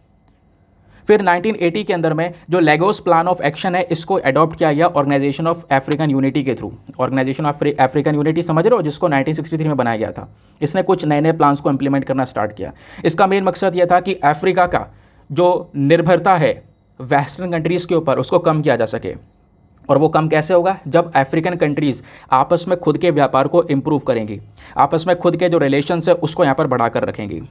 फिर 1980 के अंदर में जो लेगोस प्लान ऑफ एक्शन है इसको अडॉप्ट किया गया ऑर्गेनाइजेशन ऑफ अफ्रीकन यूनिटी के थ्रू। ऑर्गेनाइजेशन ऑफ अफ्रीकन यूनिटी समझ रहे हो, जिसको 1963 में बनाया गया था। इसने कुछ नए नए प्लान्स को इंप्लीमेंट करना स्टार्ट किया। इसका मेन मकसद यह था कि अफ्रीका का जो निर्भरता है वेस्टर्न कंट्रीज़ के ऊपर उसको कम किया जा सके। और वो कम कैसे होगा? जब अफ्रीकन कंट्रीज़ आपस में खुद के व्यापार को इम्प्रूव करेंगी, आपस में खुद के जो रिलेशंस है उसको यहाँ पर बढ़ाकर रखेंगी।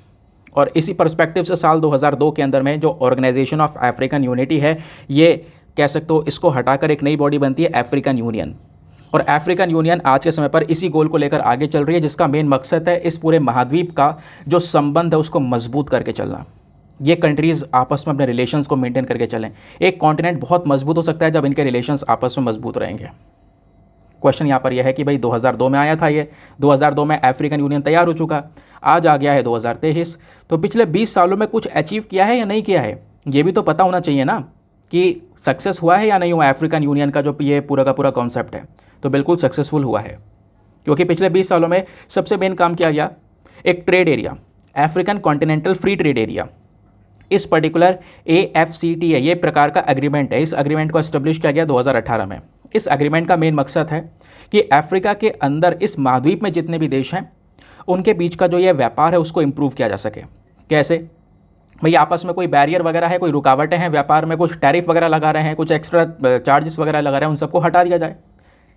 और इसी पर्सपेक्टिव से साल 2002 के अंदर में जो ऑर्गेनाइजेशन ऑफ अफ्रीकन यूनिटी है, ये कह सकते हो इसको हटाकर एक नई बॉडी बनती है अफ्रीकन यूनियन। और अफ्रीकन यूनियन आज के समय पर इसी गोल को लेकर आगे चल रही है, जिसका मेन मकसद है इस पूरे महाद्वीप का जो संबंध है उसको मजबूत करके चलना। ये कंट्रीज़ आपस में अपने रिलेशंस को मेंटेन करके चलें। एक कॉन्टिनेंट बहुत मजबूत हो सकता है जब इनके रिलेशंस आपस में मजबूत रहेंगे। क्वेश्चन यहाँ पर यह है कि भाई 2002 में आया था ये, 2002 में अफ्रीकन यूनियन तैयार हो चुका, आज आ गया है 2023। तो पिछले 20 सालों में कुछ अचीव किया है या नहीं किया है, ये भी तो पता होना चाहिए ना कि सक्सेस हुआ है या नहीं हुआ अफ्रीकन यूनियन का जो ये पूरा का पूरा कॉन्सेप्ट है। तो बिल्कुल सक्सेसफुल हुआ है, क्योंकि पिछले 20 सालों में सबसे मेन काम किया गया एक trade area, African continental free trade area. इस पर्टिकुलर AFCTA ये प्रकार का एग्रीमेंट है, इस एग्रीमेंट को एस्टेब्लिश किया गया 2018 में। इस एग्रीमेंट का मेन मकसद है कि अफ्रीका के अंदर इस महाद्वीप में जितने भी देश हैं उनके बीच का जो ये व्यापार है उसको इम्प्रूव किया जा सके। कैसे भाई, आपस में कोई बैरियर वगैरह है, कोई रुकावटें हैं व्यापार में, कुछ टैरिफ वगैरह लगा रहे हैं, कुछ एक्स्ट्रा चार्जेस वगैरह लगा रहे हैं, उन सबको हटा दिया जाए,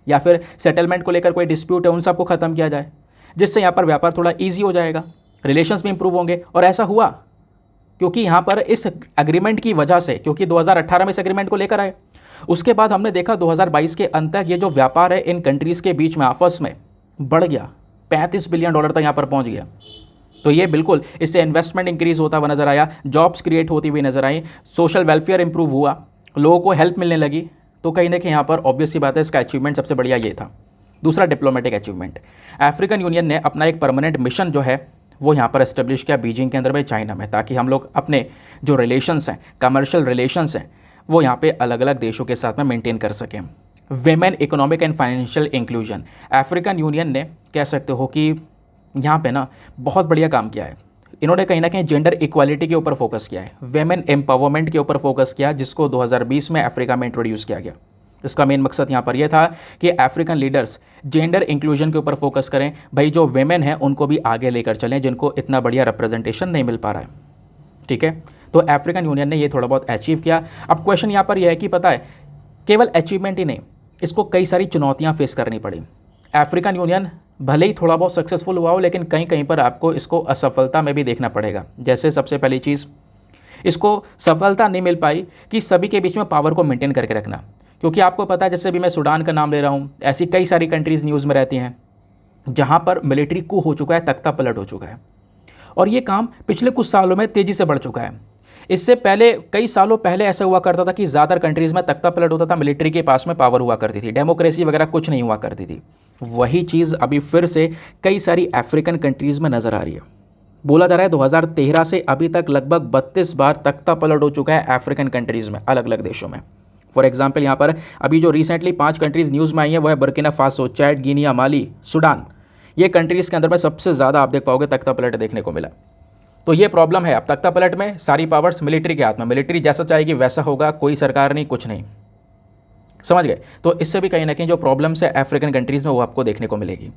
या फिर सेटलमेंट को लेकर कोई डिस्प्यूट है उन सबको ख़त्म किया जाए, जिससे यहाँ पर व्यापार थोड़ा ईजी हो जाएगा, रिलेशंस भी इंप्रूव होंगे। और ऐसा हुआ क्योंकि यहाँ पर इस एग्रीमेंट की वजह से, क्योंकि 2018 में इस एग्रीमेंट को लेकर आए, उसके बाद हमने देखा 2022 के अंत तक ये जो व्यापार है इन कंट्रीज़ के बीच में आपस में बढ़ गया, $35 बिलियन तक यहाँ पर पहुँच गया। तो ये बिल्कुल इससे इन्वेस्टमेंट इंक्रीज़ होता हुआ नज़र आया, जॉब्स क्रिएट होती हुई नज़र आई, सोशल वेलफेयर इंप्रूव हुआ, लोगों को हेल्प मिलने लगी। तो कहीं ना कहीं यहाँ पर ऑब्वियस सी बात है इसका अचीवमेंट सबसे बढ़िया ये था। दूसरा डिप्लोमेटिक अचीवमेंट, अफ्रीकन यूनियन ने अपना एक परमानेंट मिशन जो है वो यहाँ पर एस्टेब्लिश किया बीजिंग के अंदर में, चाइना में, ताकि हम लोग अपने जो रिलेशंस हैं, कमर्शियल रिलेशंस हैं, वो यहाँ पे अलग अलग देशों के साथ में मेंटेन कर सकें। Women economic and financial inclusion, African union ने कह सकते हो कि यहाँ पे ना बहुत बढ़िया काम किया है। इन्होंने कहीं ना कहीं जेंडर इक्वालिटी के ऊपर फोकस किया है, वेमेन एम्पावरमेंट के ऊपर फोकस किया, जिसको 2020 में अफ्रीका में इंट्रोड्यूस किया गया। इसका मेन मकसद यहाँ पर यह था कि अफ्रीकन लीडर्स जेंडर इंक्लूजन के ऊपर फोकस करें, भाई जो वेमेन हैं उनको भी आगे लेकर चलें जिनको इतना बढ़िया रिप्रेजेंटेशन नहीं मिल पा रहा है। ठीक है, तो अफ्रीकन यूनियन ने ये थोड़ा बहुत अचीव किया। अब क्वेश्चन यहाँ पर यह है कि पता है केवल अचीवमेंट ही नहीं, इसको कई सारी चुनौतियाँ फेस करनी पड़ी। अफ्रीकन यूनियन भले ही थोड़ा बहुत सक्सेसफुल हुआ हो, लेकिन कहीं कहीं पर आपको इसको असफलता में भी देखना पड़ेगा। जैसे सबसे पहली चीज़, इसको सफलता नहीं मिल पाई कि सभी के बीच में पावर को मेंटेन करके रखना, क्योंकि आपको पता है जैसे भी मैं सूडान का नाम ले रहा हूँ, ऐसी कई सारी कंट्रीज़ न्यूज़ में रहती हैं जहाँ पर मिलिट्री कू हो चुका है, तख्ता पलट हो चुका है, और ये काम पिछले कुछ सालों में तेज़ी से बढ़ चुका है। इससे पहले कई सालों पहले ऐसा हुआ करता था कि ज़्यादातर कंट्रीज़ में तख्ता पलट होता था, मिलिट्री के पास में पावर हुआ करती थी, डेमोक्रेसी वगैरह कुछ नहीं हुआ करती थी। वही चीज़ अभी फिर से कई सारी अफ्रीकन कंट्रीज़ में नज़र आ रही है। बोला जा रहा है 2013 से अभी तक लगभग 32 बार तख्ता पलट हो चुका है अफ्रीकन कंट्रीज़ में, अलग अलग देशों में। फॉर एग्जाम्पल यहाँ पर अभी जो रिसेंटली 5 कंट्रीज़ न्यूज़ में आई हैं वो है बुर्किना फासो, चैड, गिनिया, माली, सूडान। ये कंट्रीज़ के अंदर में सबसे ज़्यादा आप देख पाओगे तख्ता पलट देखने को मिला। तो ये प्रॉब्लम है, अब तख्ता पलट में सारी पावर्स मिलिट्री के हाथ में, मिलिट्री जैसा चाहेगी वैसा होगा, कोई सरकार नहीं, कुछ नहीं, समझ गए। तो इससे भी कहीं ना कहीं जो प्रॉब्लम्स है अफ्रीकन कंट्रीज़ में वो आपको देखने को मिलेगी।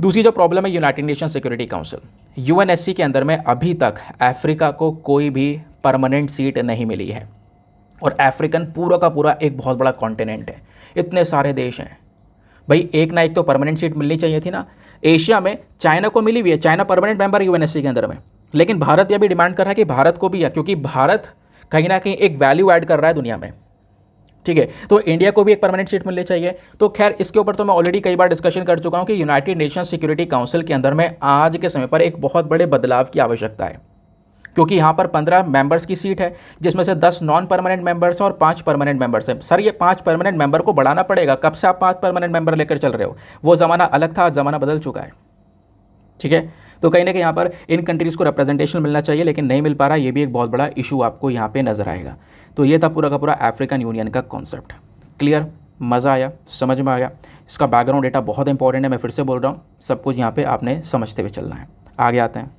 दूसरी जो प्रॉब्लम है United nation security council, UNSC के अंदर में अभी तक अफ्रीका को कोई भी परमानेंट सीट नहीं मिली है, और अफ्रीकन पूरा का पूरा एक बहुत बड़ा कॉन्टिनेंट है, इतने सारे देश हैं, भाई एक ना एक तो परमानेंट सीट मिलनी चाहिए थी ना। एशिया में चाइना को मिली हुई है, चाइना परमानेंट मेंबर है UNSC के अंदर में, लेकिन भारत यह भी डिमांड कर रहा है कि भारत को भी है, क्योंकि भारत कहीं ना कहीं एक वैल्यू ऐड कर रहा है दुनिया में। ठीक है, तो इंडिया को भी एक परमानेंट सीट मिलनी चाहिए। तो खैर इसके ऊपर तो मैं ऑलरेडी कई बार डिस्कशन कर चुका हूं कि यूनाइटेड नेशन सिक्योरिटी काउंसिल के अंदर में आज के समय पर एक बहुत बड़े बदलाव की आवश्यकता है, क्योंकि यहाँ पर 15 मेंबर्स की सीट है, जिसमें से 10 नॉन परमानेंट मेंबर्स और 5 परमानेंट मेंबर्स हैं। सर ये 5 परमानेंट मेंबर को बढ़ाना पड़ेगा, कब से आप 5 परमानेंट मेंबर लेकर चल रहे हो? वो ज़माना अलग था, आज ज़माना बदल चुका है। ठीक है, तो कहीं ना कहीं यहाँ पर इन कंट्रीज़ को रिप्रेजेंटेशन मिलना चाहिए, लेकिन नहीं मिल पा रहा, ये भी एक बहुत बड़ा इशू आपको यहाँ पे नज़र आएगा। तो ये था पूरा का पूरा अफ्रीकन यूनियन का कॉन्सेप्ट। क्लियर, मज़ा आया, समझ में आया? इसका बैकग्राउंड डेटा बहुत इंपॉर्टेंट है, मैं फिर से बोल रहा हूँ, सब कुछ यहाँ पे आपने समझते हुए चलना है। आगे आते हैं।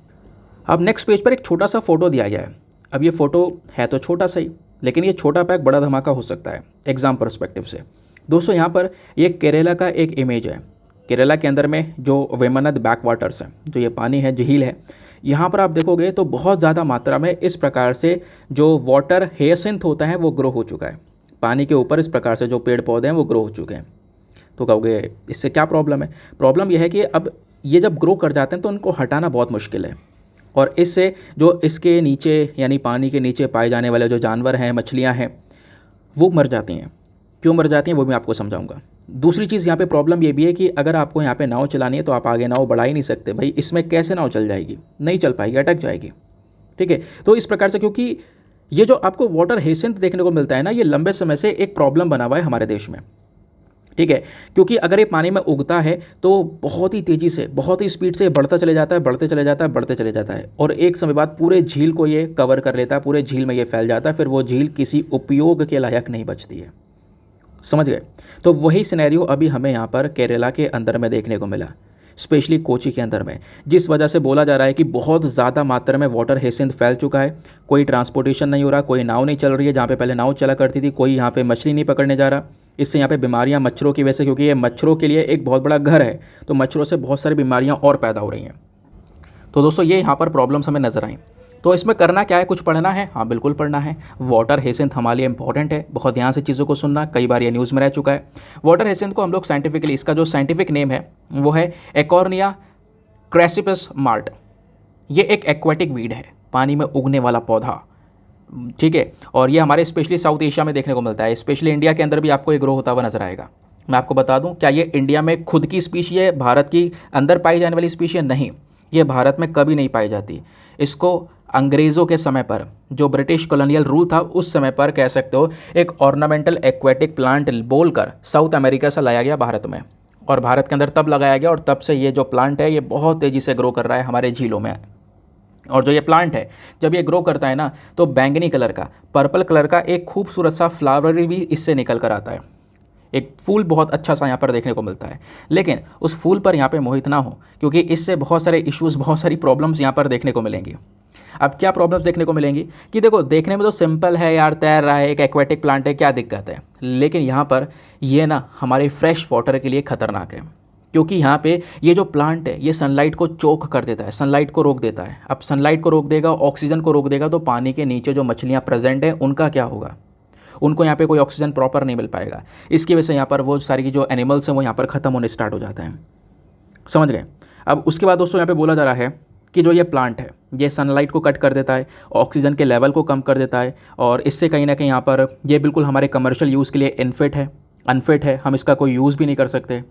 अब नेक्स्ट पेज पर एक छोटा सा फोटो दिया गया है। अब ये फ़ोटो है तो छोटा सा ही, लेकिन ये छोटा पैक बड़ा धमाका हो सकता है एग्ज़ाम पर्सपेक्टिव से। दोस्तों यहाँ पर ये केरला का एक इमेज है। केरला के अंदर में जो वेमनद बैक वाटर्स हैं, जो ये पानी है, झील है, यहाँ पर आप देखोगे तो बहुत ज़्यादा मात्रा में इस प्रकार से जो वाटर हेयसिंथ होता है वो ग्रो हो चुका है। पानी के ऊपर इस प्रकार से जो पेड़ पौधे हैं वो ग्रो हो चुके हैं। तो कहोगे इससे क्या प्रॉब्लम है? प्रॉब्लम यह है कि अब ये जब ग्रो कर जाते हैं तो उनको हटाना बहुत मुश्किल है, और इससे जो इसके नीचे यानी पानी के नीचे पाए जाने वाले जो जानवर हैं, मछलियाँ हैं, वो मर जाती हैं। क्यों मर जाती हैं वो मैं आपको समझाऊंगा। दूसरी चीज़ यहाँ पे प्रॉब्लम ये भी है कि अगर आपको यहाँ पे नाव चलानी है तो आप आगे नाव बढ़ा ही नहीं सकते। भाई इसमें कैसे नाव चल जाएगी? नहीं चल पाएगी, अटक जाएगी। ठीक है। तो इस प्रकार से, क्योंकि ये जो आपको वाटर हेसिंथ देखने को मिलता है ना, ये लंबे समय से एक प्रॉब्लम बना हुआ है हमारे देश में, ठीक है। क्योंकि अगर ये पानी में उगता है तो बहुत ही तेज़ी से, बहुत ही स्पीड से बढ़ता चले जाता है, बढ़ते चले जाता है, बढ़ते चले जाता है, और एक समय बाद पूरे झील को ये कवर कर लेता है, पूरे झील में ये फैल जाता है, फिर वो झील किसी उपयोग के लायक नहीं बचती है। समझ गए। तो वही सिनेरियो अभी हमें यहाँ पर केरला के अंदर में देखने को मिला, स्पेशली कोची के अंदर में, जिस वजह से बोला जा रहा है कि बहुत ज़्यादा मात्रा में वाटर हेसिंथ फैल चुका है। कोई ट्रांसपोर्टेशन नहीं हो रहा, कोई नाव नहीं चल रही है, जहाँ पे पहले नाव चला करती थी, कोई यहाँ पे मछली नहीं पकड़ने जा रहा। इससे यहाँ पे बीमारियाँ मच्छरों की वजह से, क्योंकि ये मच्छरों के लिए एक बहुत बड़ा घर है, तो मच्छरों से बहुत सारी बीमारियाँ और पैदा हो रही हैं। तो दोस्तों ये यहाँ पर प्रॉब्लम्स हमें नजर आई। तो इसमें करना क्या है, कुछ पढ़ना है? हाँ बिल्कुल पढ़ना है। वाटर हेसिंथ हमारे लिए इंपॉर्टेंट है, बहुत ध्यान से चीज़ों को सुनना, कई बार ये न्यूज़ में रह चुका है। वाटर हेसिंथ को हम लोग साइंटिफिकली, इसका जो साइंटिफिक नेम है वो है एकॉर्निया क्रैसिपस मार्ट। ये एक एक्वेटिक वीड है, पानी में उगने वाला पौधा, ठीक है। और ये हमारे स्पेशली साउथ एशिया में देखने को मिलता है, स्पेशली इंडिया के अंदर भी आपको ये ग्रो होता हुआ नजर आएगा। मैं आपको बता दूं, क्या ये इंडिया में खुद की स्पीशी है, भारत की अंदर पाई जाने वाली स्पीशी है? नहीं, ये भारत में कभी नहीं पाई जाती। इसको अंग्रेज़ों के समय पर, जो ब्रिटिश कॉलोनियल रूल था उस समय पर, कह सकते हो एक ऑर्नामेंटल एक्वेटिक प्लांट बोलकर साउथ अमेरिका से लाया गया भारत में, और भारत के अंदर तब लगाया गया, और तब से ये जो प्लांट है ये बहुत तेज़ी से ग्रो कर रहा है हमारे झीलों में। और जो ये प्लांट है जब ये ग्रो करता है ना, तो बैंगनी कलर का, पर्पल कलर का एक खूबसूरत सा फ्लावर भी इससे निकल कर आता है। एक फूल बहुत अच्छा सा यहाँ पर देखने को मिलता है। लेकिन उस फूल पर यहाँ पे मोहित ना हो, क्योंकि इससे बहुत सारे इश्यूज़, बहुत सारी प्रॉब्लम्स यहाँ पर देखने को मिलेंगी। अब क्या प्रॉब्लम्स देखने को मिलेंगी कि देखो, देखने में तो सिंपल है यार, तैर रहा है, एक एक्वेटिक प्लांट है, क्या दिक्कत है। लेकिन यहाँ पर ये ना हमारे फ्रेश वाटर के लिए ख़तरनाक है, क्योंकि यहाँ पे ये जो प्लांट है ये सनलाइट को चोक कर देता है, सनलाइट को रोक देता है। अब सनलाइट को रोक देगा, ऑक्सीजन को रोक देगा, तो पानी के नीचे जो मछलियाँ प्रेजेंट हैं उनका क्या होगा? उनको यहाँ पे कोई ऑक्सीजन प्रॉपर नहीं मिल पाएगा। इसकी वजह से यहाँ पर वो सारी जो एनिमल्स हैं वो यहाँ पर ख़त्म होने स्टार्ट हो जाते हैं। समझ गए। अब उसके बाद दोस्तों यहाँ पे बोला जा रहा है कि जो ये प्लांट है ये सनलाइट को कट कर देता है, ऑक्सीजन के लेवल को कम कर देता है, और इससे कहीं ना कहीं यहाँ पर ये बिल्कुल हमारे कमर्शियल यूज़ के लिए अनफिट है, हम इसका कोई यूज़ भी नहीं कर सकते।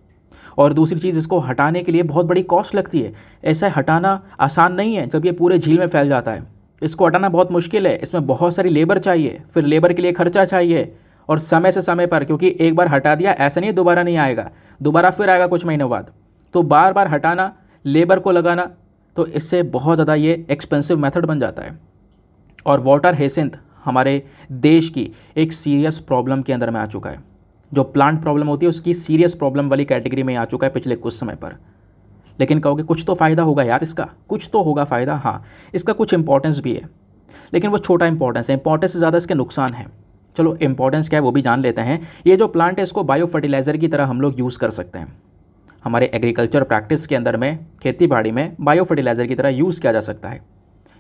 और दूसरी चीज़, इसको हटाने के लिए बहुत बड़ी कॉस्ट लगती है। ऐसा हटाना आसान नहीं है जब ये पूरे झील में फैल जाता है। इसको हटाना बहुत मुश्किल है, इसमें बहुत सारी लेबर चाहिए, फिर लेबर के लिए खर्चा चाहिए, और समय से समय पर, क्योंकि एक बार हटा दिया ऐसा नहीं दोबारा नहीं आएगा, दोबारा फिर आएगा कुछ महीनों बाद। तो बार बार हटाना, लेबर को लगाना, तो इससे बहुत ज़्यादा ये एक्सपेंसिव मेथड बन जाता है। और वाटर हेसिंथ हमारे देश की एक सीरियस प्रॉब्लम के अंदर में आ चुका है। जो प्लांट प्रॉब्लम होती है उसकी सीरियस प्रॉब्लम वाली कैटेगरी में आ चुका है पिछले कुछ समय पर। लेकिन कहोगे कुछ तो फ़ायदा होगा यार, इसका कुछ तो होगा फ़ायदा। हाँ, इसका कुछ इंपॉर्टेंस भी है, लेकिन वो छोटा इंपॉर्टेंस है, इंपॉर्टेंस से ज़्यादा इसके नुकसान है। चलो इंपॉर्टेंस क्या है वो भी जान लेते हैं। ये जो प्लांट है इसको बायो फर्टिलाइज़र की तरह हम लोग यूज़ कर सकते हैं। हमारे एग्रीकल्चर प्रैक्टिस के अंदर में, खेती बाड़ी में बायो फर्टिलाइज़र की तरह यूज़ किया जा सकता है।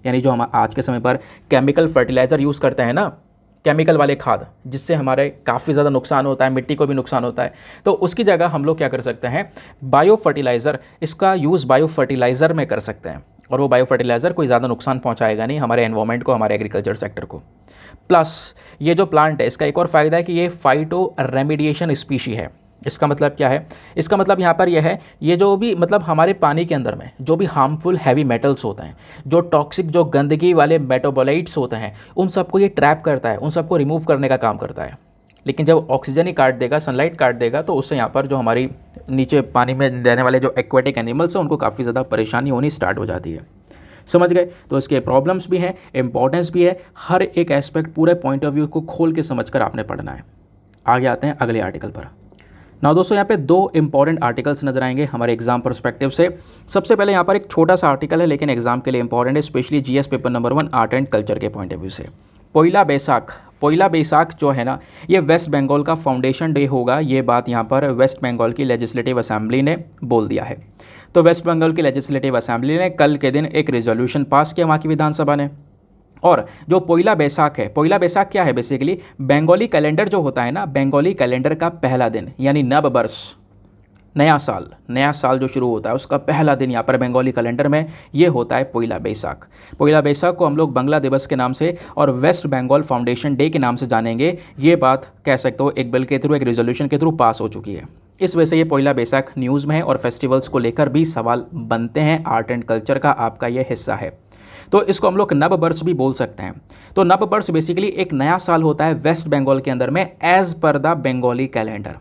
यानी जो हम आज के समय पर केमिकल फर्टिलाइज़र यूज़ करते हैं ना, केमिकल वाले खाद, जिससे हमारे काफ़ी ज़्यादा नुकसान होता है, मिट्टी को भी नुकसान होता है, तो उसकी जगह हम लोग क्या कर सकते हैं, बायो फर्टिलाइज़र, इसका यूज़ बायो फर्टिलाइज़र में कर सकते हैं। और वो बायो फर्टिलाइज़र कोई ज़्यादा नुकसान पहुंचाएगा नहीं हमारे एनवायरनमेंट को, हमारे एग्रीकल्चर सेक्टर को। प्लस ये जो प्लांट है इसका एक और फ़ायदा है कि ये फाइटो रेमिडिएशन स्पीशी है। इसका मतलब क्या है? इसका मतलब यहाँ पर यह है, ये जो भी मतलब हमारे पानी के अंदर में जो भी हार्मफुल हैवी मेटल्स होते हैं, जो टॉक्सिक, जो गंदगी वाले मेटाबोलाइट्स होते हैं, उन सबको ये ट्रैप करता है, उन सबको रिमूव करने का काम करता है। लेकिन जब ऑक्सीजन ही काट देगा, सनलाइट काट देगा, तो उससे यहाँ पर जो हमारी नीचे पानी में रहने वाले जो एक्वेटिक एनिमल्स हैं उनको काफ़ी ज़्यादा परेशानी होनी स्टार्ट हो जाती है। समझ गए। तो इसके प्रॉब्लम्स भी हैं, इंपॉर्टेंस भी है, हर एक एस्पेक्ट पूरे पॉइंट ऑफ व्यू को खोल के समझ कर आपने पढ़ना है। आगे आते हैं अगले आर्टिकल पर। ना दोस्तों यहाँ पे दो इंपॉर्टेंट आर्टिकल्स नजर आएंगे हमारे एग्जाम पर्सपेक्टिव से। सबसे पहले यहाँ पर एक छोटा सा आर्टिकल है लेकिन एग्जाम के लिए इंपॉर्टेंट है, specially GS paper number 1 art and culture के पॉइंट ऑफ व्यू से। पोइला बैसाख जो है ना, ये वेस्ट बंगाल का फाउंडेशन डे होगा। ये बात यहाँ पर वेस्ट बंगाल की लेजिस्लेटिव असेंबली ने बोल दिया है। तो वेस्ट बंगाल की लेजिस्लेटिव असेंबली ने कल के दिन एक रेजोल्यूशन पास किया वहाँ की विधानसभा ने। और जो पोइला बैसाख है, पोइला बैसाख क्या है? बेसिकली बंगाली कैलेंडर जो होता है ना, बंगाली कैलेंडर का पहला दिन, यानी नव वर्ष, नया साल जो शुरू होता है उसका पहला दिन यहाँ पर बंगाली कैलेंडर में ये होता है पोइला बैसाख। पोइला बैसाख को हम लोग बांग्ला दिवस के नाम से और वेस्ट बंगाल फाउंडेशन डे के नाम से जानेंगे। ये बात कह सकते हो एक बिल के थ्रू, एक रेजोल्यूशन के थ्रू पास हो चुकी है। इस वजह से ये पोइला बैसाख न्यूज़ में है और फेस्टिवल्स को लेकर भी सवाल बनते हैं। आर्ट एंड कल्चर का आपका ये हिस्सा है। तो इसको हम लोग नव वर्ष भी बोल सकते हैं। तो नव वर्ष बेसिकली एक नया साल होता है वेस्ट बंगाल के अंदर में एज पर the Bengali calendar.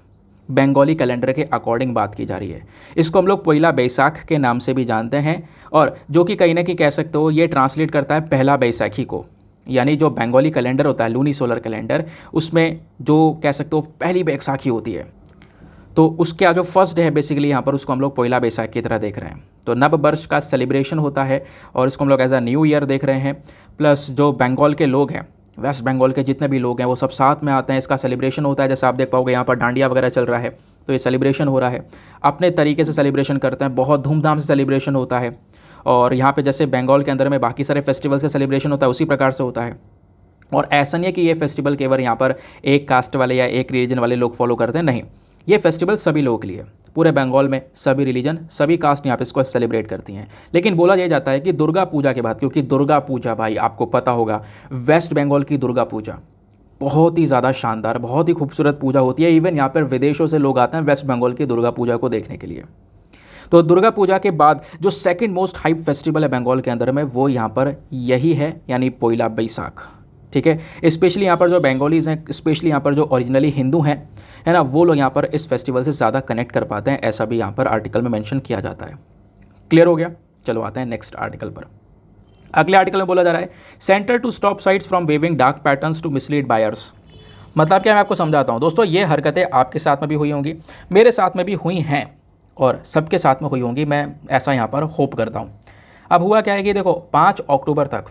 Bengali calendar के अकॉर्डिंग बात की जा रही है। इसको हम लोग पहला बैसाख के नाम से भी जानते हैं, और जो कि कहीं ना कहीं कह सकते हो ये ट्रांसलेट करता है पहला बैसाखी को। यानी जो बंगाली कैलेंडर होता है लूनी सोलर कैलेंडर, उसमें जो कह सकते हो पहली बैसाखी होती है, तो उसके जो फर्स्ट डे है बेसिकली यहाँ पर उसको हम लोग पहला बैसाख की तरह देख रहे हैं। तो नव वर्ष का सेलिब्रेशन होता है और इसको हम लोग एज अ न्यू ईयर देख रहे हैं। प्लस जो बंगाल के लोग हैं, वेस्ट बंगाल के जितने भी लोग हैं वो सब साथ में आते हैं, इसका सेलिब्रेशन होता है। जैसे आप देख पाओगे यहाँ पर डांडिया वगैरह चल रहा है, तो ये सेलिब्रेशन हो रहा है। अपने तरीके से सेलिब्रेशन करते हैं, बहुत धूमधाम से सेलिब्रेशन होता है। और यहाँ पे जैसे बंगाल के अंदर में बाकी सारे फेस्टिवल्स का सेलिब्रेशन होता है उसी प्रकार से होता है। और ऐसा नहीं है कि ये फेस्टिवल केवल यहाँ पर एक कास्ट वाले या एक रिलीजन वाले लोग फॉलो करते हैं, नहीं, ये फेस्टिवल सभी लोगों के लिए, पूरे बंगाल में सभी रिलीजन सभी कास्ट यहाँ पे इसको सेलिब्रेट करती हैं। लेकिन बोला यह जाता है कि दुर्गा पूजा के बाद, क्योंकि दुर्गा पूजा भाई आपको पता होगा वेस्ट बंगाल की दुर्गा पूजा बहुत ही ज़्यादा शानदार, बहुत ही खूबसूरत पूजा होती है। इवन यहाँ पर विदेशों से लोग आते हैं वेस्ट बंगाल की दुर्गा पूजा को देखने के लिए। तो दुर्गा पूजा के बाद जो सेकंड मोस्ट हाइप फेस्टिवल है बंगाल के अंदर में वो यहाँ पर यही है, यानी पोइला बैसाख। ठीक है, स्पेशली यहाँ पर जो बंगालीज हैं, स्पेशली यहाँ पर जो ओरिजिनली हिंदू हैं, है ना, वो लोग यहाँ पर इस फेस्टिवल से ज़्यादा कनेक्ट कर पाते हैं, ऐसा भी यहाँ पर आर्टिकल में मेंशन किया जाता है। क्लियर हो गया? चलो आते हैं नेक्स्ट आर्टिकल पर। अगले आर्टिकल में बोला जा रहा है centre to stop sites from weaving dark patterns to mislead buyers. मतलब क्या, मैं आपको समझाता हूँ दोस्तों। ये हरकतें आपके साथ में भी हुई होंगी, मेरे साथ में भी हुई हैं और सबके साथ में हुई होंगी, मैं ऐसा यहाँ पर होप करता हूँ। अब हुआ क्या है कि देखो 5 अक्टूबर तक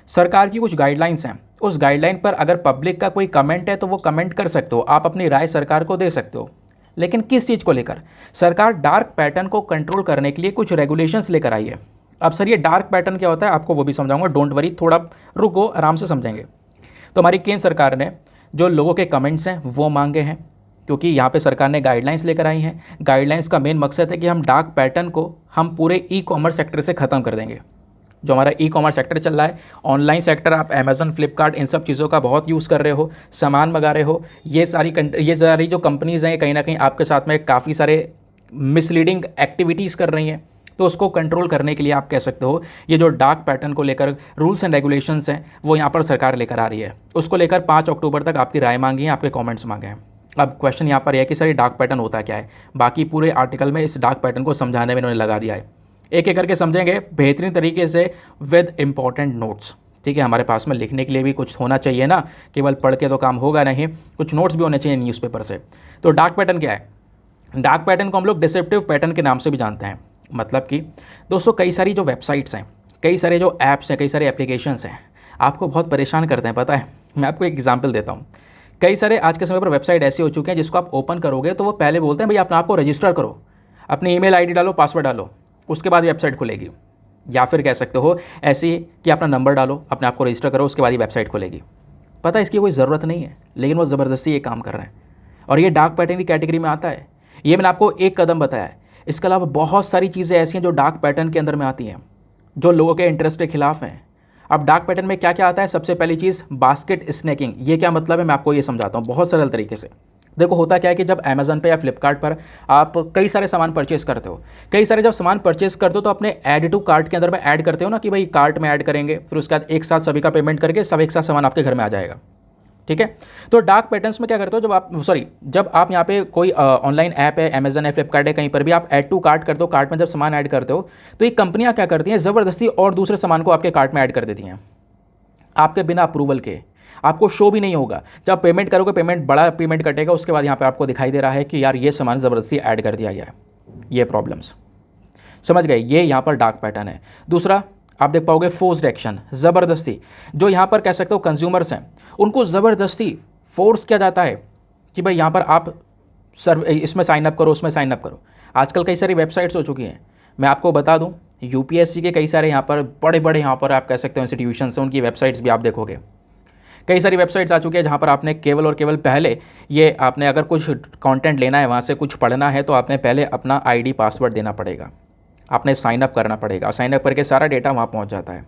सरकार की कुछ गाइडलाइंस हैं, उस गाइडलाइन पर अगर पब्लिक का कोई कमेंट है तो वो कमेंट कर सकते हो, आप अपनी राय सरकार को दे सकते हो। लेकिन किस चीज़ को लेकर? सरकार डार्क पैटर्न को कंट्रोल करने के लिए कुछ रेगुलेशंस लेकर आई है। अब सर ये डार्क पैटर्न क्या होता है आपको वो भी समझाऊंगा, डोंट वरी, थोड़ा रुको, आराम से समझेंगे। तो हमारी केंद्र सरकार ने जो लोगों के कमेंट्स हैं वो मांगे हैं, क्योंकि यहाँ पे सरकार ने गाइडलाइंस लेकर आई हैं। गाइडलाइंस का मेन मकसद है कि हम डार्क पैटर्न को हम पूरे ई कॉमर्स सेक्टर से ख़त्म कर देंगे। जो हमारा ई कॉमर्स सेक्टर चल रहा है, ऑनलाइन सेक्टर, आप अमेजन, फ्लिपकार्ट, इन सब चीज़ों का बहुत यूज़ कर रहे हो, सामान मंगा रहे हो, ये सारी जो कंपनीज़ हैं कहीं ना कहीं आपके साथ में काफ़ी सारे मिसलीडिंग एक्टिविटीज़ कर रही हैं। तो उसको कंट्रोल करने के लिए आप कह सकते हो ये जो डार्क पैटर्न को लेकर रूल्स एंड रेगुलेशंस हैं वो यहाँ पर सरकार लेकर आ रही है। उसको लेकर 5 अक्टूबर तक आपकी राय मांगी है, आपके कमेंट्स मांगे हैं। अब क्वेश्चन यहाँ पर यह है कि सर ये डार्क पैटर्न होता क्या है। बाकी पूरे आर्टिकल में इस डार्क पैटर्न को समझाने में इन्होंने लगा दिया है, एक एक करके समझेंगे बेहतरीन तरीके से विद इंपॉर्टेंट नोट्स। ठीक है, हमारे पास में लिखने के लिए भी कुछ होना चाहिए ना, केवल पढ़ के तो काम होगा नहीं, कुछ नोट्स भी होने चाहिए न्यूज़पेपर से। तो डार्क पैटर्न क्या है? डार्क पैटर्न को हम लोग डिसेप्टिव पैटर्न के नाम से भी जानते हैं। मतलब कि दोस्तों कई सारी जो वेबसाइट्स हैं, कई सारे जो ऐप्स हैं, कई सारे एप्लीकेशंस हैं, आपको बहुत परेशान करते हैं, पता है। मैं आपको एक एग्जांपल देता हूँ। कई सारे आज के समय पर वेबसाइट ऐसे हो चुके हैं जिसको आप ओपन करोगे तो वो पहले बोलते हैं भाई अपने आप को रजिस्टर करो, अपनी ईमेल आईडी डालो, पासवर्ड डालो, उसके बाद वेबसाइट खुलेगी। या फिर कह सकते हो ऐसे कि अपना नंबर डालो, अपने आप को रजिस्टर करो, उसके बाद ही वेबसाइट खुलेगी। पता है इसकी कोई ज़रूरत नहीं है, लेकिन वो ज़बरदस्ती ये काम कर रहे हैं और ये डार्क पैटर्न की कैटेगरी में आता है। ये मैंने आपको एक कदम बताया है, इसके अलावा बहुत सारी चीज़ें ऐसी हैं जो डार्क पैटर्न के अंदर में आती हैं, जो लोगों के इंटरेस्ट के खिलाफ हैं। अब डार्क पैटर्न में क्या क्या आता है? सबसे पहली चीज़ बास्केट स्नैकिंग। ये क्या मतलब है मैं आपको ये समझाता हूँ बहुत सरल तरीके से। देखो होता क्या है कि जब अमेजन पे या फ्लिपकार्ट पर आप कई सारे सामान परचेस करते हो, कई सारे जब सामान परचेस करते हो तो अपने ऐड टू कार्ट के अंदर में ऐड करते हो ना कि भाई कार्ट में ऐड करेंगे, फिर उसके बाद एक साथ सभी का पेमेंट करके सब एक साथ सामान आपके घर में आ जाएगा। ठीक है, तो डार्क पैटर्न्स में क्या करते हो, जब आप यहाँ पे कोई ऑनलाइन ऐप है, अमेजन है, फ्लिपकार्ट है, कहीं पर भी आप ऐड टू कार्ट करते हो, कार्ट में जब सामान ऐड करते हो तो ये कंपनियाँ क्या करती हैं, ज़बरदस्ती और दूसरे सामान को आपके कार्ट में ऐड कर देती हैं आपके बिना अप्रूवल के। आपको शो भी नहीं होगा, जब पेमेंट करोगे पेमेंट बड़ा पेमेंट कटेगा, उसके बाद यहाँ पे आपको दिखाई दे रहा है कि यार ये सामान ज़बरदस्ती ऐड कर दिया गया है। ये प्रॉब्लम्स समझ गए, ये यहाँ पर डार्क पैटर्न है। दूसरा आप देख पाओगे फोर्स्ड एक्शन, ज़बरदस्ती, जो यहाँ पर कह सकते हो कंज्यूमर्स हैं उनको ज़बरदस्ती फोर्स किया जाता है कि भाई यहाँ पर आप इसमें साइनअप करो, उसमें साइनअप करो। आजकल कई सारी वेबसाइट्स हो चुकी हैं, मैं आपको बता दूँ यूपीएससी के कई सारे यहाँ पर बड़े बड़े यहाँ पर आप कह सकते हो इंस्टीट्यूशंस हैं, उनकी वेबसाइट्स भी आप देखोगे। कई सारी वेबसाइट्स आ चुकी है जहाँ पर आपने केवल और केवल पहले ये आपने अगर कुछ कंटेंट लेना है, वहाँ से कुछ पढ़ना है, तो आपने पहले अपना आईडी पासवर्ड देना पड़ेगा, आपने साइनअप करना पड़ेगा, साइनअप करके सारा डेटा वहाँ पहुँच जाता है।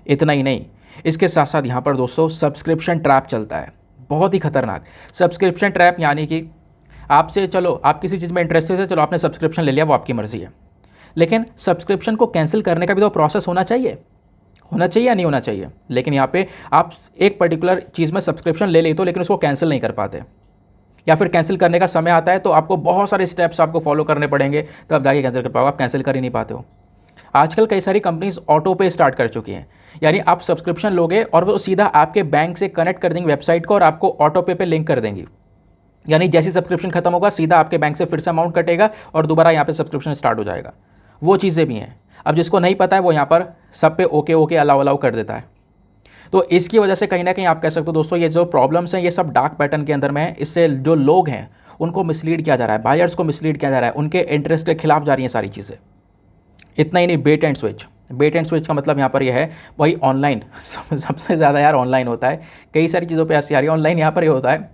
इतना ही नहीं, इसके साथ साथ यहाँ पर दोस्तों सब्सक्रिप्शन ट्रैप चलता है, बहुत ही खतरनाक सब्सक्रिप्शन ट्रैप। यानी कि आपसे चलो आप किसी चीज़ में इंटरेस्टेड है, चलो आपने सब्सक्रिप्शन ले लिया, वो आपकी मर्ज़ी है, लेकिन सब्सक्रिप्शन को कैंसिल करने का भी तो प्रोसेस होना चाहिए। होना चाहिए या नहीं होना चाहिए? लेकिन यहाँ पे आप एक पर्टिकुलर चीज़ में सब्सक्रिप्शन ले लेते हो लेकिन उसको कैंसिल नहीं कर पाते, या फिर कैंसिल करने का समय आता है तो आपको बहुत सारे स्टेप्स आपको फॉलो करने पड़ेंगे तब आप जाके कैंसिल कर पाओगे, आप कैंसिल कर ही नहीं पाते हो। आजकल कई सारी कंपनीज ऑटो पे स्टार्ट कर चुकी हैं, यानी आप सब्सक्रिप्शन लोगे और वो सीधा आपके बैंक से कनेक्ट कर देंगे वेबसाइट को और आपको ऑटो पे लिंक कर देंगी। यानी जैसी सब्सक्रिप्शन खत्म होगा सीधा आपके बैंक से फिर से अमाउंट कटेगा और दोबारा यहाँ पे सब्सक्रिप्शन स्टार्ट हो जाएगा। वो चीज़ें भी हैं। अब जिसको नहीं पता है वो यहाँ पर सब पे ओके ओके अलाउ अलाउ कर देता है। तो इसकी वजह से कहीं ना कहीं आप कह सकते हो दोस्तों, ये जो प्रॉब्लम्स हैं ये सब डार्क पैटर्न के अंदर में है। इससे जो लोग हैं उनको मिसलीड किया जा रहा है, बायर्स को मिसलीड किया जा रहा है, उनके इंटरेस्ट के खिलाफ जा रही हैं सारी चीज़ें। इतना ही नहीं, bait and switch. Bait and switch का मतलब यहाँ पर यह है वही ऑनलाइन सबसे ज़्यादा यार ऑनलाइन होता है। कई सारी चीज़ों पे ऐसी आ रही है ऑनलाइन। यहाँ पर ये होता है,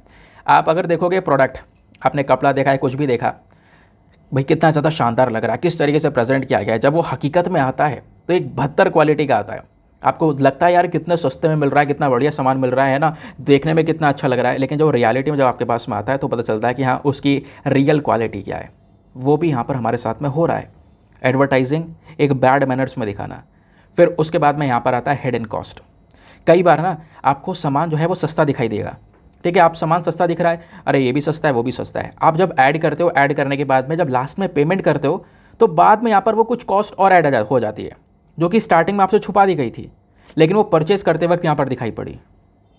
आप अगर देखोगे प्रोडक्ट, आपने कपड़ा देखा है, कुछ भी देखा, भाई कितना ज़्यादा शानदार लग रहा है, किस तरीके से प्रेजेंट किया गया है, जब वो हकीकत में आता है तो एक 72 क्वालिटी का आता है। आपको लगता है यार कितने सस्ते में मिल रहा है, कितना बढ़िया सामान मिल रहा है ना, देखने में कितना अच्छा लग रहा है, लेकिन जब रियलिटी में जब आपके पास में आता है तो पता चलता है कि हाँ उसकी रियल क्वालिटी क्या है। वो भी यहाँ पर हमारे साथ में हो रहा है। एडवर्टाइजिंग एक बैड मैनर्स में दिखाना, फिर उसके बाद में यहाँ पर आता है हिडन कॉस्ट। कई बार ना आपको सामान जो है वो सस्ता दिखाई देगा, ठीक है, आप सामान सस्ता दिख रहा है, अरे ये भी सस्ता है वो भी सस्ता है। आप जब ऐड करते हो, ऐड करने के बाद में जब लास्ट में पेमेंट करते हो तो बाद में यहाँ पर वो कुछ कॉस्ट और ऐड हो जाती है जो कि स्टार्टिंग में आपसे छुपा दी गई थी, लेकिन वो परचेज़ करते वक्त यहाँ पर दिखाई पड़ी।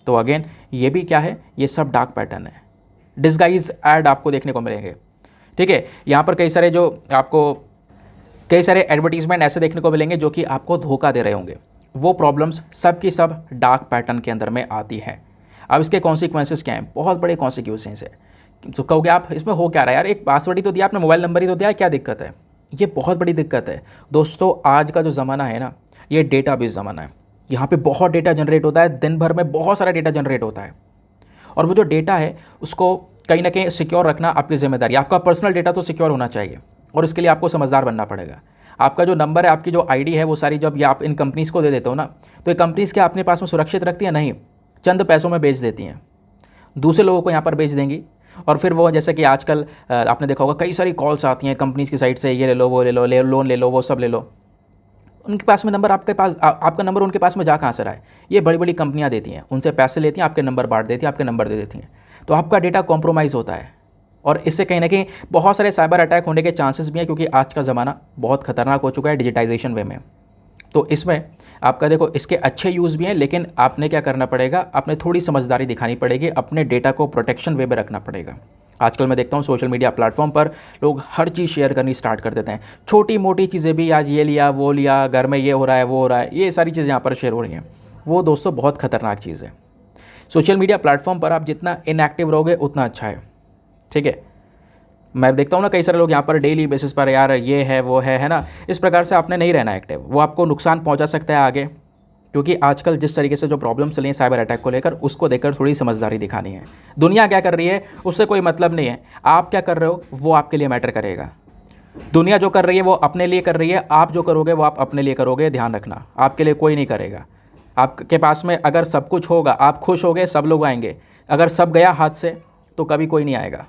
तो अगेन ये भी क्या है, ये सब डार्क पैटर्न है। डिस्गाइज ऐड आपको देखने को मिलेंगे, ठीक है। यहाँ पर कई सारे एडवर्टीजमेंट ऐसे देखने को मिलेंगे जो कि आपको धोखा दे रहे होंगे। वो प्रॉब्लम्स सब की सब डार्क पैटर्न के अंदर में आती हैं। अब इसके कॉन्सिक्वेंसेस क्या हैं? बहुत बड़े कॉन्सिक्वेंसेस है। तो कहोगे आप इसमें हो क्या रहा है यार, एक पासवर्ड ही तो दिया आपने, मोबाइल नंबर ही तो दिया, क्या दिक्कत है? ये बहुत बड़ी दिक्कत है दोस्तों। आज का जो ज़माना है ना, ये डेटा बेस ज़माना है। यहाँ पे बहुत डेटा जनरेट होता है, दिन भर में बहुत सारा डेटा जनरेट होता है, और वो जो डेटा है उसको कहीं ना कहीं सिक्योर रखना आपकी जिम्मेदारी। आपका पर्सनल डेटा तो सिक्योर होना चाहिए, और इसके लिए आपको समझदार बनना पड़ेगा। आपका जो नंबर है, आपकी जो आईडी है, वो सारी जब ये आप इन कंपनीज़ को दे देते हो ना, तो ये कंपनीज़ क्या अपने पास में सुरक्षित रखती है? नहीं, चंद पैसों में बेच देती हैं, दूसरे लोगों को यहाँ पर बेच देंगी। और फिर वो जैसे कि आजकल आपने देखा होगा कई सारी कॉल्स आती हैं कंपनीज़ की साइड से, ये ले लो, वो ले लो, लोन ले लो, वो सब ले लो। उनके पास में नंबर आपके पास, आपका नंबर उनके पास में जा कहाँ से रहा है? ये बड़ी बड़ी कंपनियाँ देती हैं, उनसे पैसे लेती हैं, आपके नंबर बांट देती हैं, आपके नंबर दे देती हैं, तो आपका डेटा कॉम्प्रोमाइज़ होता है। और इससे कहीं ना कहीं बहुत सारे साइबर अटैक होने के चांसेस भी हैं, क्योंकि आज का ज़माना बहुत खतरनाक हो चुका है डिजिटाइजेशन वे में। तो इसमें आपका देखो, इसके अच्छे यूज़ भी हैं, लेकिन आपने क्या करना पड़ेगा, आपने थोड़ी समझदारी दिखानी पड़ेगी, अपने डेटा को प्रोटेक्शन वे में रखना पड़ेगा। आजकल मैं देखता हूँ सोशल मीडिया प्लेटफॉर्म पर लोग हर चीज़ शेयर करनी स्टार्ट कर देते हैं, छोटी मोटी चीज़ें भी, आज ये लिया वो लिया, घर में ये हो रहा है वो हो रहा है, ये सारी चीज़ें यहाँ पर शेयर हो रही हैं। वो दोस्तों बहुत खतरनाक चीज़ है। सोशल मीडिया प्लेटफॉर्म पर आप जितना इनएक्टिव रहोगे उतना अच्छा है, ठीक है। मैं देखता हूँ ना कई सारे लोग यहाँ पर डेली बेसिस पर यार ये है वो है ना, इस प्रकार से आपने नहीं रहना एक्टिव, वो आपको नुकसान पहुँचा सकता है आगे। क्योंकि आजकल जिस तरीके से जो प्रॉब्लम चली है साइबर अटैक को लेकर, उसको देखकर थोड़ी समझदारी दिखानी है। दुनिया क्या कर रही है उससे कोई मतलब नहीं है, आप क्या कर रहे हो वो आपके लिए मैटर करेगा। दुनिया जो कर रही है वो अपने लिए कर रही है, आप जो करोगे वो आप अपने लिए करोगे, ध्यान रखना, आपके लिए कोई नहीं करेगा। आपके पास में अगर सब कुछ होगा, आप खुश होगे, सब लोग आएंगे। अगर सब गया हाथ से तो कभी कोई नहीं आएगा।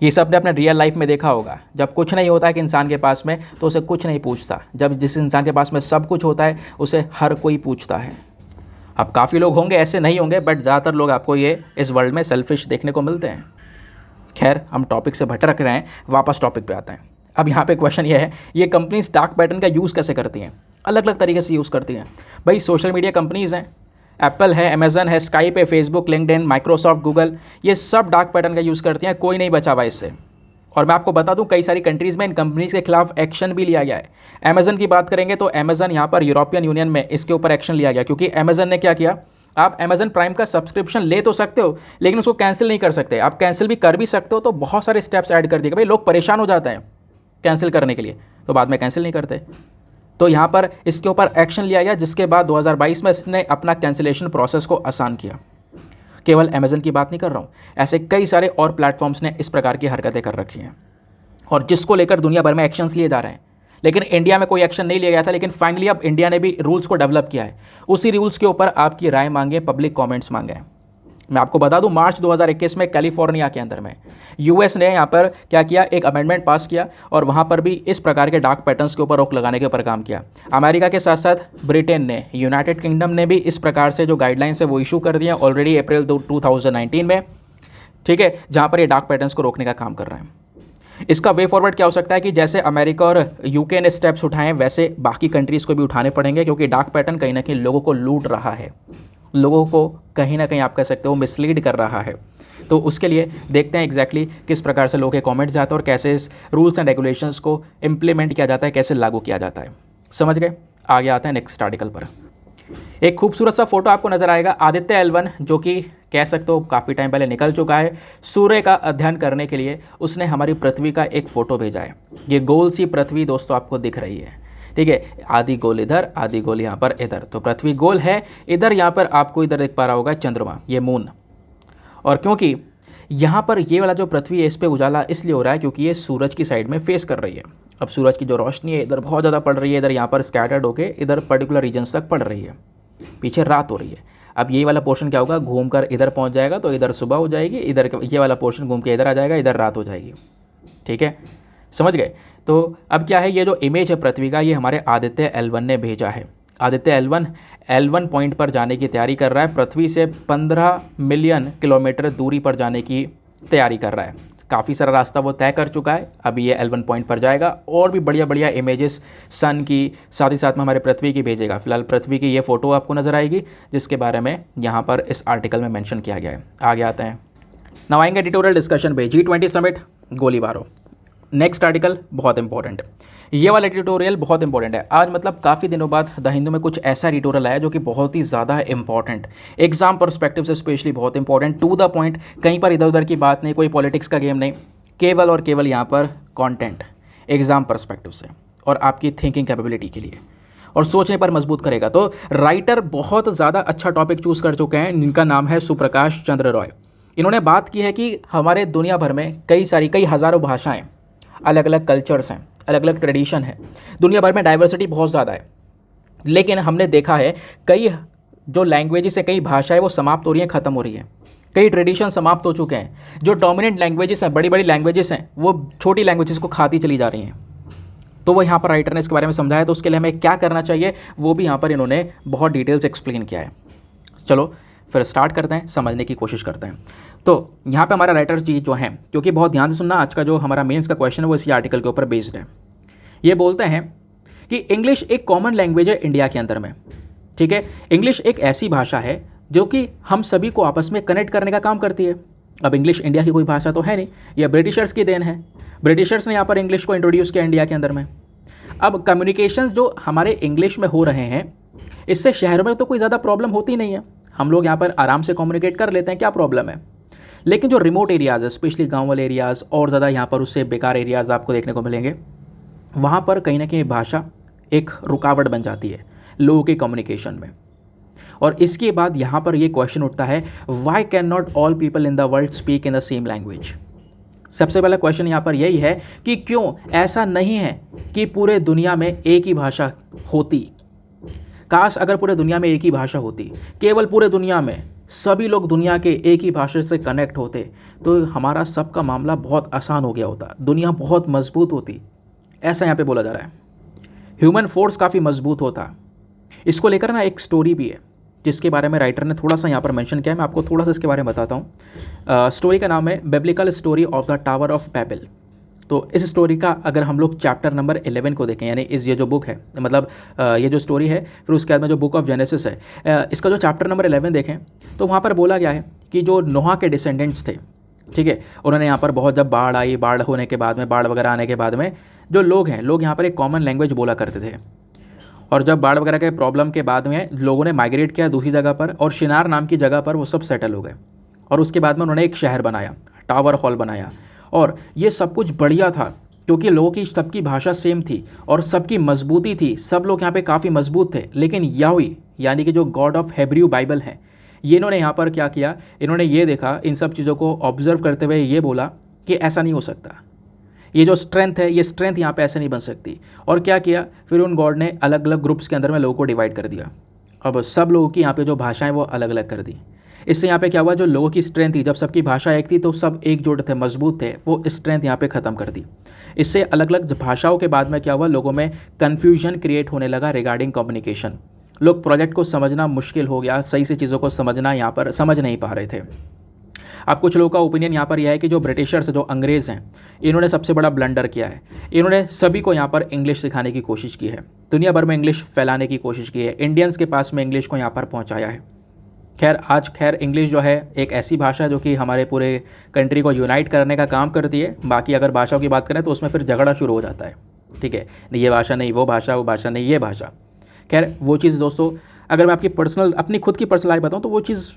ये सब ने अपने रियल लाइफ में देखा होगा, जब कुछ नहीं होता है कि इंसान के पास में तो उसे कुछ नहीं पूछता, जब जिस इंसान के पास में सब कुछ होता है उसे हर कोई पूछता है। अब काफ़ी लोग होंगे, ऐसे नहीं होंगे, बट ज़्यादातर लोग आपको ये इस वर्ल्ड में सेल्फिश देखने को मिलते हैं। खैर, हम टॉपिक से भटक रहे हैं, वापस टॉपिक पे आते हैं। अब यहाँ पे क्वेश्चन ये है, ये कंपनीज डार्क पैटर्न का यूज़ कैसे करती हैं? अलग अलग तरीके से यूज़ करती हैं। भाई सोशल मीडिया कंपनीज़ हैं, एप्पल है, अमेजन है, स्काइप है, फेसबुक, लिंक्डइन, माइक्रोसॉफ्ट, गूगल, ये सब डार्क पैटर्न का यूज़ करती हैं, कोई नहीं बचा हुआ इससे। और मैं आपको बता दूं कई सारी कंट्रीज़ में इन कंपनीज़ के खिलाफ एक्शन भी लिया गया है। अमेजन की बात करेंगे तो अमेजन यहाँ पर यूरोपियन यूनियन में इसके ऊपर एक्शन लिया गया, क्योंकि अमेजन ने क्या किया, आप अमेजन प्राइम का सब्सक्रिप्शन ले तो सकते हो लेकिन उसको कैंसिल नहीं कर सकते। आप कैंसिल भी कर भी सकते हो तो बहुत सारे स्टेप्स ऐड कर दिए। भाई लोग परेशान हो जाते हैं कैंसिल करने के लिए, तो बाद में कैंसिल नहीं करते। तो यहाँ पर इसके ऊपर एक्शन लिया गया, जिसके बाद 2022 में इसने अपना कैंसिलेशन प्रोसेस को आसान किया। केवल अमेजन की बात नहीं कर रहा हूँ, ऐसे कई सारे और प्लेटफॉर्म्स ने इस प्रकार की हरकतें कर रखी हैं, और जिसको लेकर दुनिया भर में एक्शंस लिए जा रहे हैं। लेकिन इंडिया में कोई एक्शन नहीं लिया गया था, लेकिन फाइनली अब इंडिया ने भी रूल्स को डेवलप किया है। उसी रूल्स के ऊपर आपकी राय मांगे, पब्लिक कमेंट्स मांगे हैं। मैं आपको बता दूं, मार्च 2021 में कैलिफोर्निया के अंदर में यूएस ने यहाँ पर क्या किया, एक अमेंडमेंट पास किया और वहाँ पर भी इस प्रकार के डार्क पैटर्न्स के ऊपर रोक लगाने के ऊपर काम किया। अमेरिका के साथ साथ ब्रिटेन ने, यूनाइटेड किंगडम ने भी इस प्रकार से जो गाइडलाइंस है वो इशू कर दिया ऑलरेडी अप्रैल 2019 में, ठीक है, जहाँ पर ये डार्क पैटर्न्स को रोकने का काम कर रहे हैं। इसका वे फॉरवर्ड क्या हो सकता है कि जैसे अमेरिका और यूके ने स्टेप्स उठाए वैसे बाकी कंट्रीज़ को भी उठाने पड़ेंगे, क्योंकि डार्क पैटर्न कहीं ना कहीं लोगों को लूट रहा है, लोगों को कहीं ना कहीं आप कह सकते हो मिसलीड कर रहा है। तो उसके लिए देखते हैं एग्जैक्टली किस प्रकार से लोगों के कमेंट्स जाते हैं और कैसे इस रूल्स एंड रेगुलेशंस को इम्प्लीमेंट किया जाता है, कैसे लागू किया जाता है। समझ गए? आगे आते हैं नेक्स्ट आर्टिकल पर। एक खूबसूरत सा फोटो आपको नजर आएगा, आदित्य L1 जो कि कह सकते हो काफ़ी टाइम पहले निकल चुका है, सूर्य का अध्ययन करने के लिए उसने हमारी पृथ्वी का एक फ़ोटो भेजा है। ये गोल सी पृथ्वी दोस्तों आपको दिख रही है, ठीक है, आधी गोल इधर, आधी गोल यहाँ पर इधर, तो पृथ्वी गोल है। इधर यहाँ पर आपको इधर देख पा रहा होगा चंद्रमा, ये मून। और क्योंकि यहाँ पर ये वाला जो पृथ्वी है इस पर उजाला इसलिए हो रहा है क्योंकि ये सूरज की साइड में फेस कर रही है। अब सूरज की जो रोशनी है इधर बहुत ज़्यादा पड़ रही है, इधर यहाँ पर स्कैटर्ड होकर इधर पर्टिकुलर रीजन्स तक पड़ रही है, पीछे रात हो रही है। अब ये वाला पोर्शन क्या होगा, घूमकर इधर पहुँच जाएगा, तो इधर सुबह हो जाएगी, इधर ये वाला पोर्शन घूम के इधर आ जाएगा, इधर रात हो जाएगी, ठीक है, समझ गए? तो अब क्या है, ये जो इमेज है पृथ्वी का, ये हमारे आदित्य L1 ने भेजा है। आदित्य L1 पॉइंट पर जाने की तैयारी कर रहा है, पृथ्वी से 15 मिलियन किलोमीटर दूरी पर जाने की तैयारी कर रहा है। काफ़ी सारा रास्ता वो तय कर चुका है, अभी ये L1 पॉइंट पर जाएगा और भी बढ़िया बढ़िया इमेजेस सन की, साथ ही साथ में हमारे पृथ्वी की भेजेगा। फिलहाल पृथ्वी की ये फ़ोटो आपको नज़र आएगी जिसके बारे में यहाँ पर इस आर्टिकल में मेंशन किया गया है। आगे आते हैं, नाउ आएंगे एडिटोरियल डिस्कशन पे। G20 समिट, गोलीबारों। नेक्स्ट आर्टिकल बहुत इंपॉर्टेंट, ये वाला एडिटोरियल बहुत इंपॉर्टेंट है। आज मतलब काफ़ी दिनों बाद द हिंदू में कुछ ऐसा एडिटोरियल आया जो कि बहुत ही ज़्यादा इंपॉर्टेंट, एग्जाम परस्पेक्टिव से स्पेशली बहुत इंपॉर्टेंट, टू द पॉइंट, कहीं पर इधर उधर की बात नहीं, कोई पॉलिटिक्स का गेम नहीं, केवल और केवल यहाँ पर कंटेंट, एग्जाम परस्पेक्टिव से और आपकी थिंकिंग कैपेबिलिटी के लिए और सोचने पर मजबूत करेगा। तो राइटर बहुत ज़्यादा अच्छा टॉपिक चूज़ कर चुके हैं, जिनका नाम है सुप्रकाश चंद्र रॉय। इन्होंने बात की है कि हमारे दुनिया भर में कई हज़ारों भाषाएँ, अलग अलग कल्चर्स हैं, अलग अलग ट्रेडिशन है, दुनिया भर में डाइवर्सिटी बहुत ज़्यादा है, लेकिन हमने देखा है कई जो लैंग्वेजेस है, कई भाषाएं वो समाप्त हो रही हैं, ख़त्म हो रही हैं, कई ट्रेडिशन समाप्त हो चुके हैं। जो डोमिनेंट लैंग्वेजेस हैं, बड़ी बड़ी लैंग्वेजेस हैं, वो छोटी लैंग्वेजेस को खाती चली जा रही हैं। तो वो यहाँ पर राइटर ने इसके बारे में समझाया, तो उसके लिए हमें क्या करना चाहिए वो भी यहाँ पर इन्होंने बहुत डिटेल्स एक्सप्लेन किया है। चलो फिर स्टार्ट करते हैं, समझने की कोशिश करते हैं। तो यहाँ पे हमारा राइटर जी जो हैं, क्योंकि बहुत ध्यान से सुनना, आज का जो हमारा मेंस का क्वेश्चन है वो इसी आर्टिकल के ऊपर बेस्ड है। ये बोलते हैं कि इंग्लिश एक कॉमन लैंग्वेज है इंडिया के अंदर में, ठीक है। इंग्लिश एक ऐसी भाषा है जो कि हम सभी को आपस में कनेक्ट करने का काम करती है। अब इंग्लिश इंडिया की कोई भाषा तो है नहीं, यह ब्रिटिशर्स की देन है। ब्रिटिशर्स ने यहाँ पर इंग्लिश को इंट्रोड्यूस किया इंडिया के अंदर में। अब कम्युनिकेशन जो हमारे इंग्लिश में हो रहे हैं, इससे शहरों में तो कोई ज़्यादा प्रॉब्लम होती नहीं है, हम लोग यहाँ पर आराम से कम्युनिकेट कर लेते हैं, क्या प्रॉब्लम है। लेकिन जो रिमोट एरियाज़ है, स्पेशली गांव वाले एरियाज़ और ज़्यादा यहाँ पर उससे बेकार एरियाज़ आपको देखने को मिलेंगे, वहाँ पर कहीं ना कहीं भाषा एक रुकावट बन जाती है लोगों के कम्युनिकेशन में। और इसके बाद यहाँ पर ये क्वेश्चन उठता है, why can not all people in the world speak in the same language. सबसे पहला क्वेश्चन यहाँ पर यही है कि क्यों ऐसा नहीं है कि पूरे दुनिया में एक ही भाषा होती। काश अगर पूरे दुनिया में एक ही भाषा होती, केवल पूरे दुनिया में सभी लोग दुनिया के एक ही भाषा से कनेक्ट होते, तो हमारा सबका मामला बहुत आसान हो गया होता, दुनिया बहुत मजबूत होती। ऐसा यहाँ पे बोला जा रहा है, ह्यूमन फोर्स काफ़ी मजबूत होता। इसको लेकर ना एक स्टोरी भी है जिसके बारे में राइटर ने थोड़ा सा यहाँ पर मेंशन किया है, मैं आपको थोड़ा सा इसके बारे में बताता हूँ। स्टोरी का नाम है biblical story of the tower of Babel. तो इस स्टोरी का अगर हम लोग चैप्टर नंबर 11 को देखें, यानी ये जो बुक है, मतलब ये जो स्टोरी है, फिर उसके बाद में जो बुक ऑफ जेनेसिस है, इसका जो चैप्टर नंबर 11 देखें तो वहाँ पर बोला गया है कि जो नोहा के डिसेंडेंट्स थे, ठीक है, उन्होंने यहाँ पर बहुत, जब बाढ़ आई, बाढ़ होने के बाद में, बाढ़ वगैरह आने के बाद में जो लोग हैं, लोग यहाँ पर एक कॉमन लैंग्वेज बोला करते थे। और जब बाढ़ वगैरह के प्रॉब्लम के बाद में लोगों ने माइग्रेट किया दूसरी जगह पर, और शिनार नाम की जगह पर वो सब सेटल हो गए। और उसके बाद में उन्होंने एक शहर बनाया, टावर हॉल बनाया, और ये सब कुछ बढ़िया था क्योंकि लोगों की सबकी भाषा सेम थी और सबकी मजबूती थी, सब लोग यहाँ पे काफ़ी मजबूत थे। लेकिन याहवी यानी कि जो गॉड ऑफ हेब्रू बाइबल है, ये इन्होंने यहाँ पर क्या किया, इन्होंने ये देखा, इन सब चीज़ों को ऑब्जर्व करते हुए ये बोला कि ऐसा नहीं हो सकता, ये जो स्ट्रेंथ है, ये स्ट्रेंथ यहाँ पे ऐसे नहीं बन सकती। और क्या किया, फिर उन गॉड ने अलग अलग ग्रुप्स के अंदर में लोगों को डिवाइड कर दिया। अब सब लोगों की यहाँ पे जो भाषाएं वो अलग अलग कर दी। इससे यहाँ पे क्या हुआ, जो लोगों की स्ट्रेंथ थी, जब सबकी भाषा एक थी तो सब एकजुट थे, मजबूत थे, वो स्ट्रेंथ यहाँ पे ख़त्म कर दी। इससे अलग अलग भाषाओं के बाद में क्या हुआ, लोगों में कन्फ्यूजन क्रिएट होने लगा रिगार्डिंग कम्युनिकेशन। लोग प्रोजेक्ट को समझना मुश्किल हो गया, सही से चीज़ों को समझना यहाँ पर समझ नहीं पा रहे थे। अब कुछ लोगों का ओपिनियन यहाँ पर यह है कि जो ब्रिटिशर्स, जो अंग्रेज़ हैं, इन्होंने सबसे बड़ा ब्लंडर किया है। इन्होंने सभी को यहाँ पर इंग्लिश सिखाने की कोशिश की है, दुनिया भर में इंग्लिश फैलाने की कोशिश की है, इंडियंस के पास में इंग्लिश को यहाँ पर पहुँचाया है। खैर इंग्लिश जो है एक ऐसी भाषा है जो कि हमारे पूरे कंट्री को यूनाइट करने का काम करती है। बाकी अगर भाषाओं की बात करें तो उसमें फिर झगड़ा शुरू हो जाता है, ठीक है, नहीं ये भाषा नहीं वो भाषा, वो भाषा नहीं ये भाषा। खैर वो चीज़ दोस्तों, अगर मैं आपकी अपनी खुद की पर्सनल लाइफ बताऊँ तो वो चीज़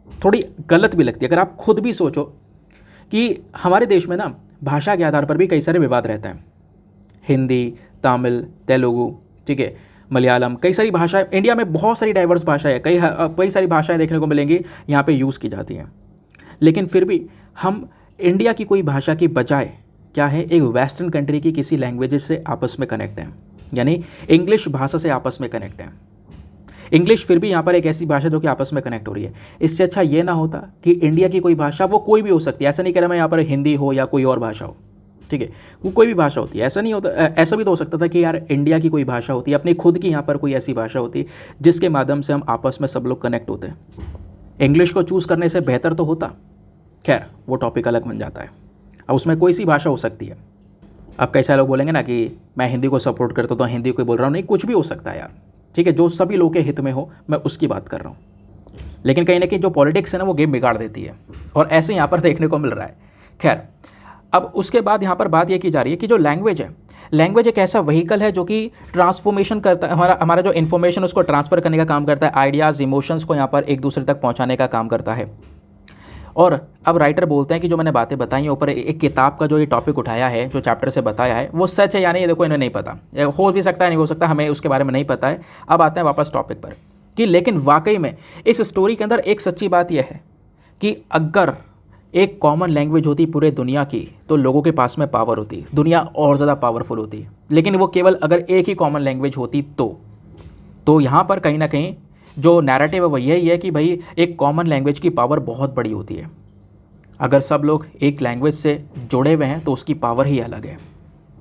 थोड़ी गलत भी लगती है। अगर आप खुद भी सोचो कि हमारे देश में ना भाषा के आधार पर भी कई सारे विवाद रहते हैं, हिंदी, तमिल, तेलुगु, ठीक है, मलयालम, कई सारी भाषाएं, इंडिया में बहुत सारी डाइवर्स भाषाएं हैं, कई सारी भाषाएं देखने को मिलेंगी यहाँ पे यूज़ की जाती हैं। लेकिन फिर भी हम इंडिया की कोई भाषा की बजाय क्या है, एक वेस्टर्न कंट्री की किसी लैंग्वेजेस से आपस में कनेक्ट हैं, यानी इंग्लिश भाषा से आपस में कनेक्ट हैं। इंग्लिश फिर भी यहाँ पर एक ऐसी भाषा जो कि आपस में कनेक्ट हो रही है। इससे अच्छा ये ना होता कि इंडिया की कोई भाषा, वो कोई भी हो सकती है, ऐसा नहीं कह रहा मैं यहाँ पर हिंदी हो या कोई और भाषा हो, ठीक है, वो कोई भी भाषा होती है, ऐसा नहीं होता। ऐसा भी तो हो सकता था कि यार इंडिया की कोई भाषा होती है, अपनी खुद की यहाँ पर कोई ऐसी भाषा होती जिसके माध्यम से हम आपस में सब लोग कनेक्ट होते हैं। इंग्लिश को चूज़ करने से बेहतर तो होता। खैर वो टॉपिक अलग बन जाता है। अब उसमें कोई सी भाषा हो सकती है। अब कैसे लोग बोलेंगे ना कि मैं हिंदी को सपोर्ट करता हूँ तो हिंदी को बोल रहा हूँ, नहीं, कुछ भी हो सकता है यार, ठीक है, जो सभी लोगों के हित में हो मैं उसकी बात कर रहा हूँ। लेकिन कहीं ना कहीं जो पॉलिटिक्स है ना वो गेम बिगाड़ देती है, और ऐसे यहाँ पर देखने को मिल रहा है। खैर अब उसके बाद यहाँ पर बात ये की जा रही है कि जो लैंग्वेज है, लैंग्वेज एक ऐसा व्हीकल है जो कि ट्रांसफॉर्मेशन करता है, हमारा जो इन्फॉर्मेशन उसको ट्रांसफ़र करने का काम करता है, आइडियाज़, इमोशंस को यहाँ पर एक दूसरे तक पहुँचाने का काम करता है। और अब राइटर बोलते हैं कि जो मैंने बातें बताई हैं ऊपर, एक किताब का जो ये टॉपिक उठाया है, जो चैप्टर से बताया है, वो सच है या नहीं, ये देखो इन्हें नहीं पता, हो भी सकता है नहीं हो सकता, हमें उसके बारे में नहीं पता है। अब आते हैं वापस टॉपिक पर कि लेकिन वाकई में इस स्टोरी के अंदर एक सच्ची बात यह है कि अगर एक कॉमन लैंग्वेज होती पूरे दुनिया की तो लोगों के पास में पावर होती, दुनिया और ज़्यादा पावरफुल होती। लेकिन वो केवल अगर एक ही कॉमन लैंग्वेज होती तो यहाँ पर कहीं ना कहीं जो नैरेटिव है वो यही है कि भाई एक कॉमन लैंग्वेज की पावर बहुत बड़ी होती है। अगर सब लोग एक लैंग्वेज से जुड़े हुए हैं तो उसकी पावर ही अलग है,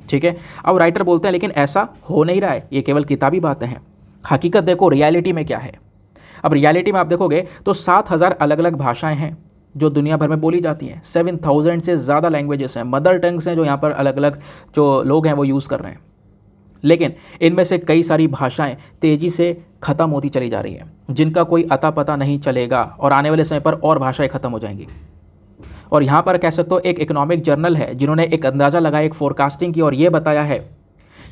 ठीक है। अब राइटर बोलते हैं लेकिन ऐसा हो नहीं रहा है, ये केवल किताबी बातें हैं। हकीकत देखो रियलिटी में क्या है। अब रियलिटी में आप देखोगे तो 7,000 अलग अलग भाषाएं हैं जो दुनिया भर में बोली जाती हैं। 7,000 से ज़्यादा लैंग्वेजेस हैं, मदर टंग्स हैं जो यहाँ पर अलग अलग जो लोग हैं वो यूज़ कर रहे हैं। लेकिन इनमें से कई सारी भाषाएं तेज़ी से ख़त्म होती चली जा रही हैं, जिनका कोई अता पता नहीं चलेगा, और आने वाले समय पर और भाषाएं ख़त्म हो जाएंगी। और यहाँ पर कह सकते हो एक इकोनॉमिक जर्नल है जिन्होंने एक अंदाज़ा लगाया, एक फोरकास्टिंग की, और ये बताया है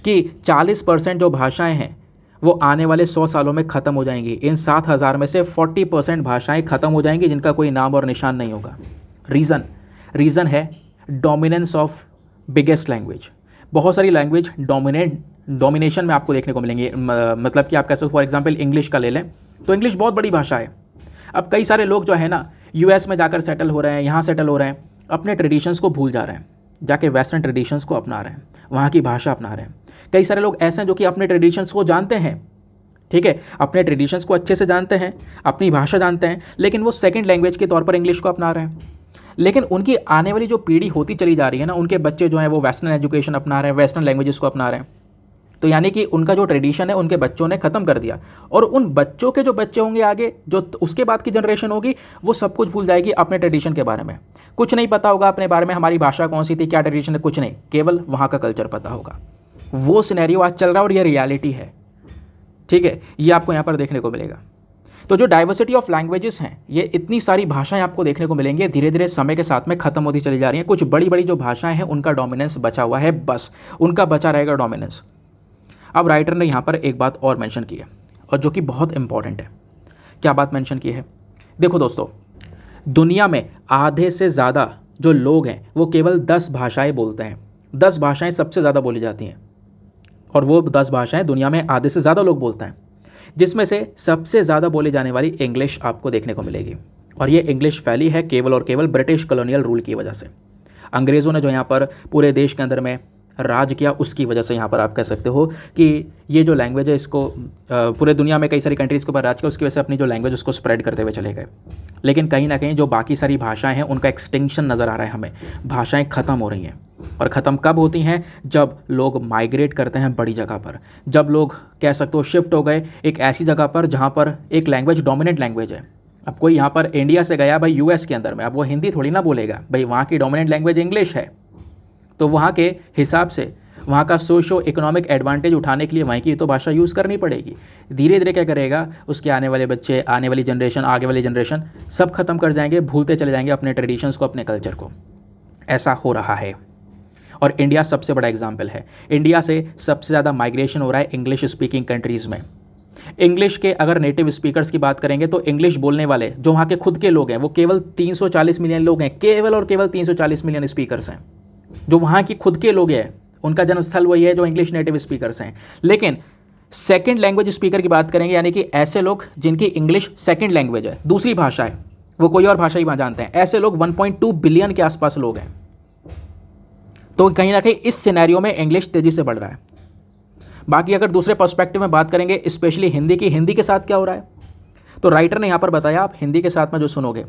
कि 40% जो भाषाएँ हैं वो आने वाले 100 सालों में ख़त्म हो जाएंगी। इन 7,000 में से 40% भाषाएँ ख़त्म हो जाएंगी जिनका कोई नाम और निशान नहीं होगा। रीज़न है डोमिनेंस ऑफ बिगेस्ट लैंग्वेज। बहुत सारी लैंग्वेज डोमिनेशन में आपको देखने को मिलेंगी। मतलब कि आप कैसे फॉर एग्जांपल इंग्लिश का ले लें तो इंग्लिश बहुत बड़ी भाषा है। अब कई सारे लोग जो है ना यूएस में जाकर सेटल हो रहे हैं, यहाँ सेटल हो रहे हैं, अपने ट्रेडिशंस को भूल जा रहे हैं, जाके वेस्टर्न ट्रेडिशंस को अपना रहे हैं, वहाँ की भाषा अपना रहे हैं। कई सारे लोग ऐसे हैं जो कि अपने ट्रेडिशंस को जानते हैं, ठीक है, अपने ट्रेडिशंस को अच्छे से जानते हैं, अपनी भाषा जानते हैं, लेकिन वो सेकंड लैंग्वेज के तौर पर इंग्लिश को अपना रहे हैं। लेकिन उनकी आने वाली जो पीढ़ी होती चली जा रही है ना, उनके बच्चे जो हैं वो वेस्टर्न एजुकेशन अपना रहे हैं, वेस्टर्न लैंग्वेजेस को अपना रहे हैं। तो यानी कि उनका जो ट्रेडिशन है उनके बच्चों ने ख़त्म कर दिया, और उन बच्चों के जो बच्चे होंगे आगे, जो उसके बाद की जनरेशन होगी, वो सब कुछ भूल जाएगी अपने ट्रेडिशन के बारे में। कुछ नहीं पता होगा अपने बारे में, हमारी भाषा कौन सी थी, क्या ट्रेडिशन है, कुछ नहीं, केवल वहाँ का कल्चर पता होगा। वो सिनेरियो आज चल रहा है और ये रियलिटी है, ठीक है, ये आपको यहाँ पर देखने को मिलेगा। तो जो डाइवर्सिटी ऑफ लैंग्वेजेस हैं, ये इतनी सारी भाषाएं आपको देखने को मिलेंगी, धीरे धीरे समय के साथ में ख़त्म होती चली जा रही हैं। कुछ बड़ी बड़ी जो भाषाएं हैं उनका डोमिनेंस बचा हुआ है, बस उनका बचा रहेगा डोमिनेंस। अब राइटर ने यहाँ पर एक बात और मेंशन की है, और जो कि बहुत इंपॉर्टेंट है। क्या बात मेंशन की है? देखो दोस्तों, दुनिया में आधे से ज़्यादा जो लोग हैं वो केवल 10 भाषाएं बोलते हैं। 10 भाषाएं सबसे ज़्यादा बोली जाती हैं, और वो 10 भाषाएं दुनिया में आधे से ज़्यादा लोग बोलते हैं, जिसमें से सबसे ज़्यादा बोली जाने वाली इंग्लिश आपको देखने को मिलेगी। और ये इंग्लिश फैली है केवल और केवल ब्रिटिश कॉलोनियल रूल की वजह से। अंग्रेज़ों ने जो यहाँ पर पूरे देश के अंदर में राज किया, उसकी वजह से यहाँ पर आप कह सकते हो कि ये जो लैंग्वेज है इसको पूरे दुनिया में कई सारी कंट्रीज़ के ऊपर राज किया, उसकी वजह से अपनी जो लैंग्वेज उसको स्प्रेड करते हुए चले गए। लेकिन कहीं ना कहीं जो बाकी सारी भाषाएं हैं उनका एक्सटिंक्शन नज़र आ रहा है हमें। भाषाएं ख़त्म हो रही हैं। और ख़त्म कब होती हैं? जब लोग माइग्रेट करते हैं बड़ी जगह पर, जब लोग कह सकते हो शिफ्ट हो गए एक ऐसी जगह पर जहाँ पर एक लैंग्वेज डोमिनेंट लैंग्वेज है। अब कोई यहाँ पर इंडिया से गया भाई यूएस के अंदर में, अब वो हिंदी थोड़ी ना बोलेगा भाई, वहाँ की डोमिनेंट लैंग्वेज इंग्लिश है। तो वहाँ के हिसाब से वहाँ का सोशो इकोनॉमिक एडवांटेज उठाने के लिए वहीं की तो भाषा यूज़ करनी पड़ेगी। धीरे धीरे क्या करेगा, उसके आने वाले बच्चे, आने वाली जनरेशन, आगे वाली जनरेशन सब खत्म कर जाएंगे, भूलते चले जाएंगे अपने ट्रेडिशंस को, अपने कल्चर को। ऐसा हो रहा है और इंडिया सबसे बड़ा एग्जाम्पल है। इंडिया से सबसे ज़्यादा माइग्रेशन हो रहा है इंग्लिश स्पीकिंग कंट्रीज़ में। इंग्लिश के अगर नेटिव स्पीकर्स की बात करेंगे तो इंग्लिश बोलने वाले जो वहाँ के खुद के लोग हैं वो केवल 340 मिलियन लोग हैं, केवल और केवल 340 मिलियन स्पीकर्स हैं जो वहाँ की खुद के लोग हैं, उनका जन्मस्थल वही है जो इंग्लिश नेटिव स्पीकर्स हैं। लेकिन सेकंड लैंग्वेज स्पीकर की बात करेंगे, यानी कि ऐसे लोग जिनकी इंग्लिश सेकंड लैंग्वेज है, दूसरी भाषा है, वो कोई और भाषा ही वहाँ जानते हैं, ऐसे लोग 1.2 बिलियन के आसपास लोग हैं। तो कहीं ना कहीं इस सिनेरियो में इंग्लिश तेज़ी से बढ़ रहा है। बाकी अगर दूसरे पर्सपेक्टिव में बात करेंगे स्पेशली हिंदी की, हिंदी के साथ क्या हो रहा है, तो राइटर ने यहाँ पर बताया, आप हिंदी के साथ में जो सुनोगे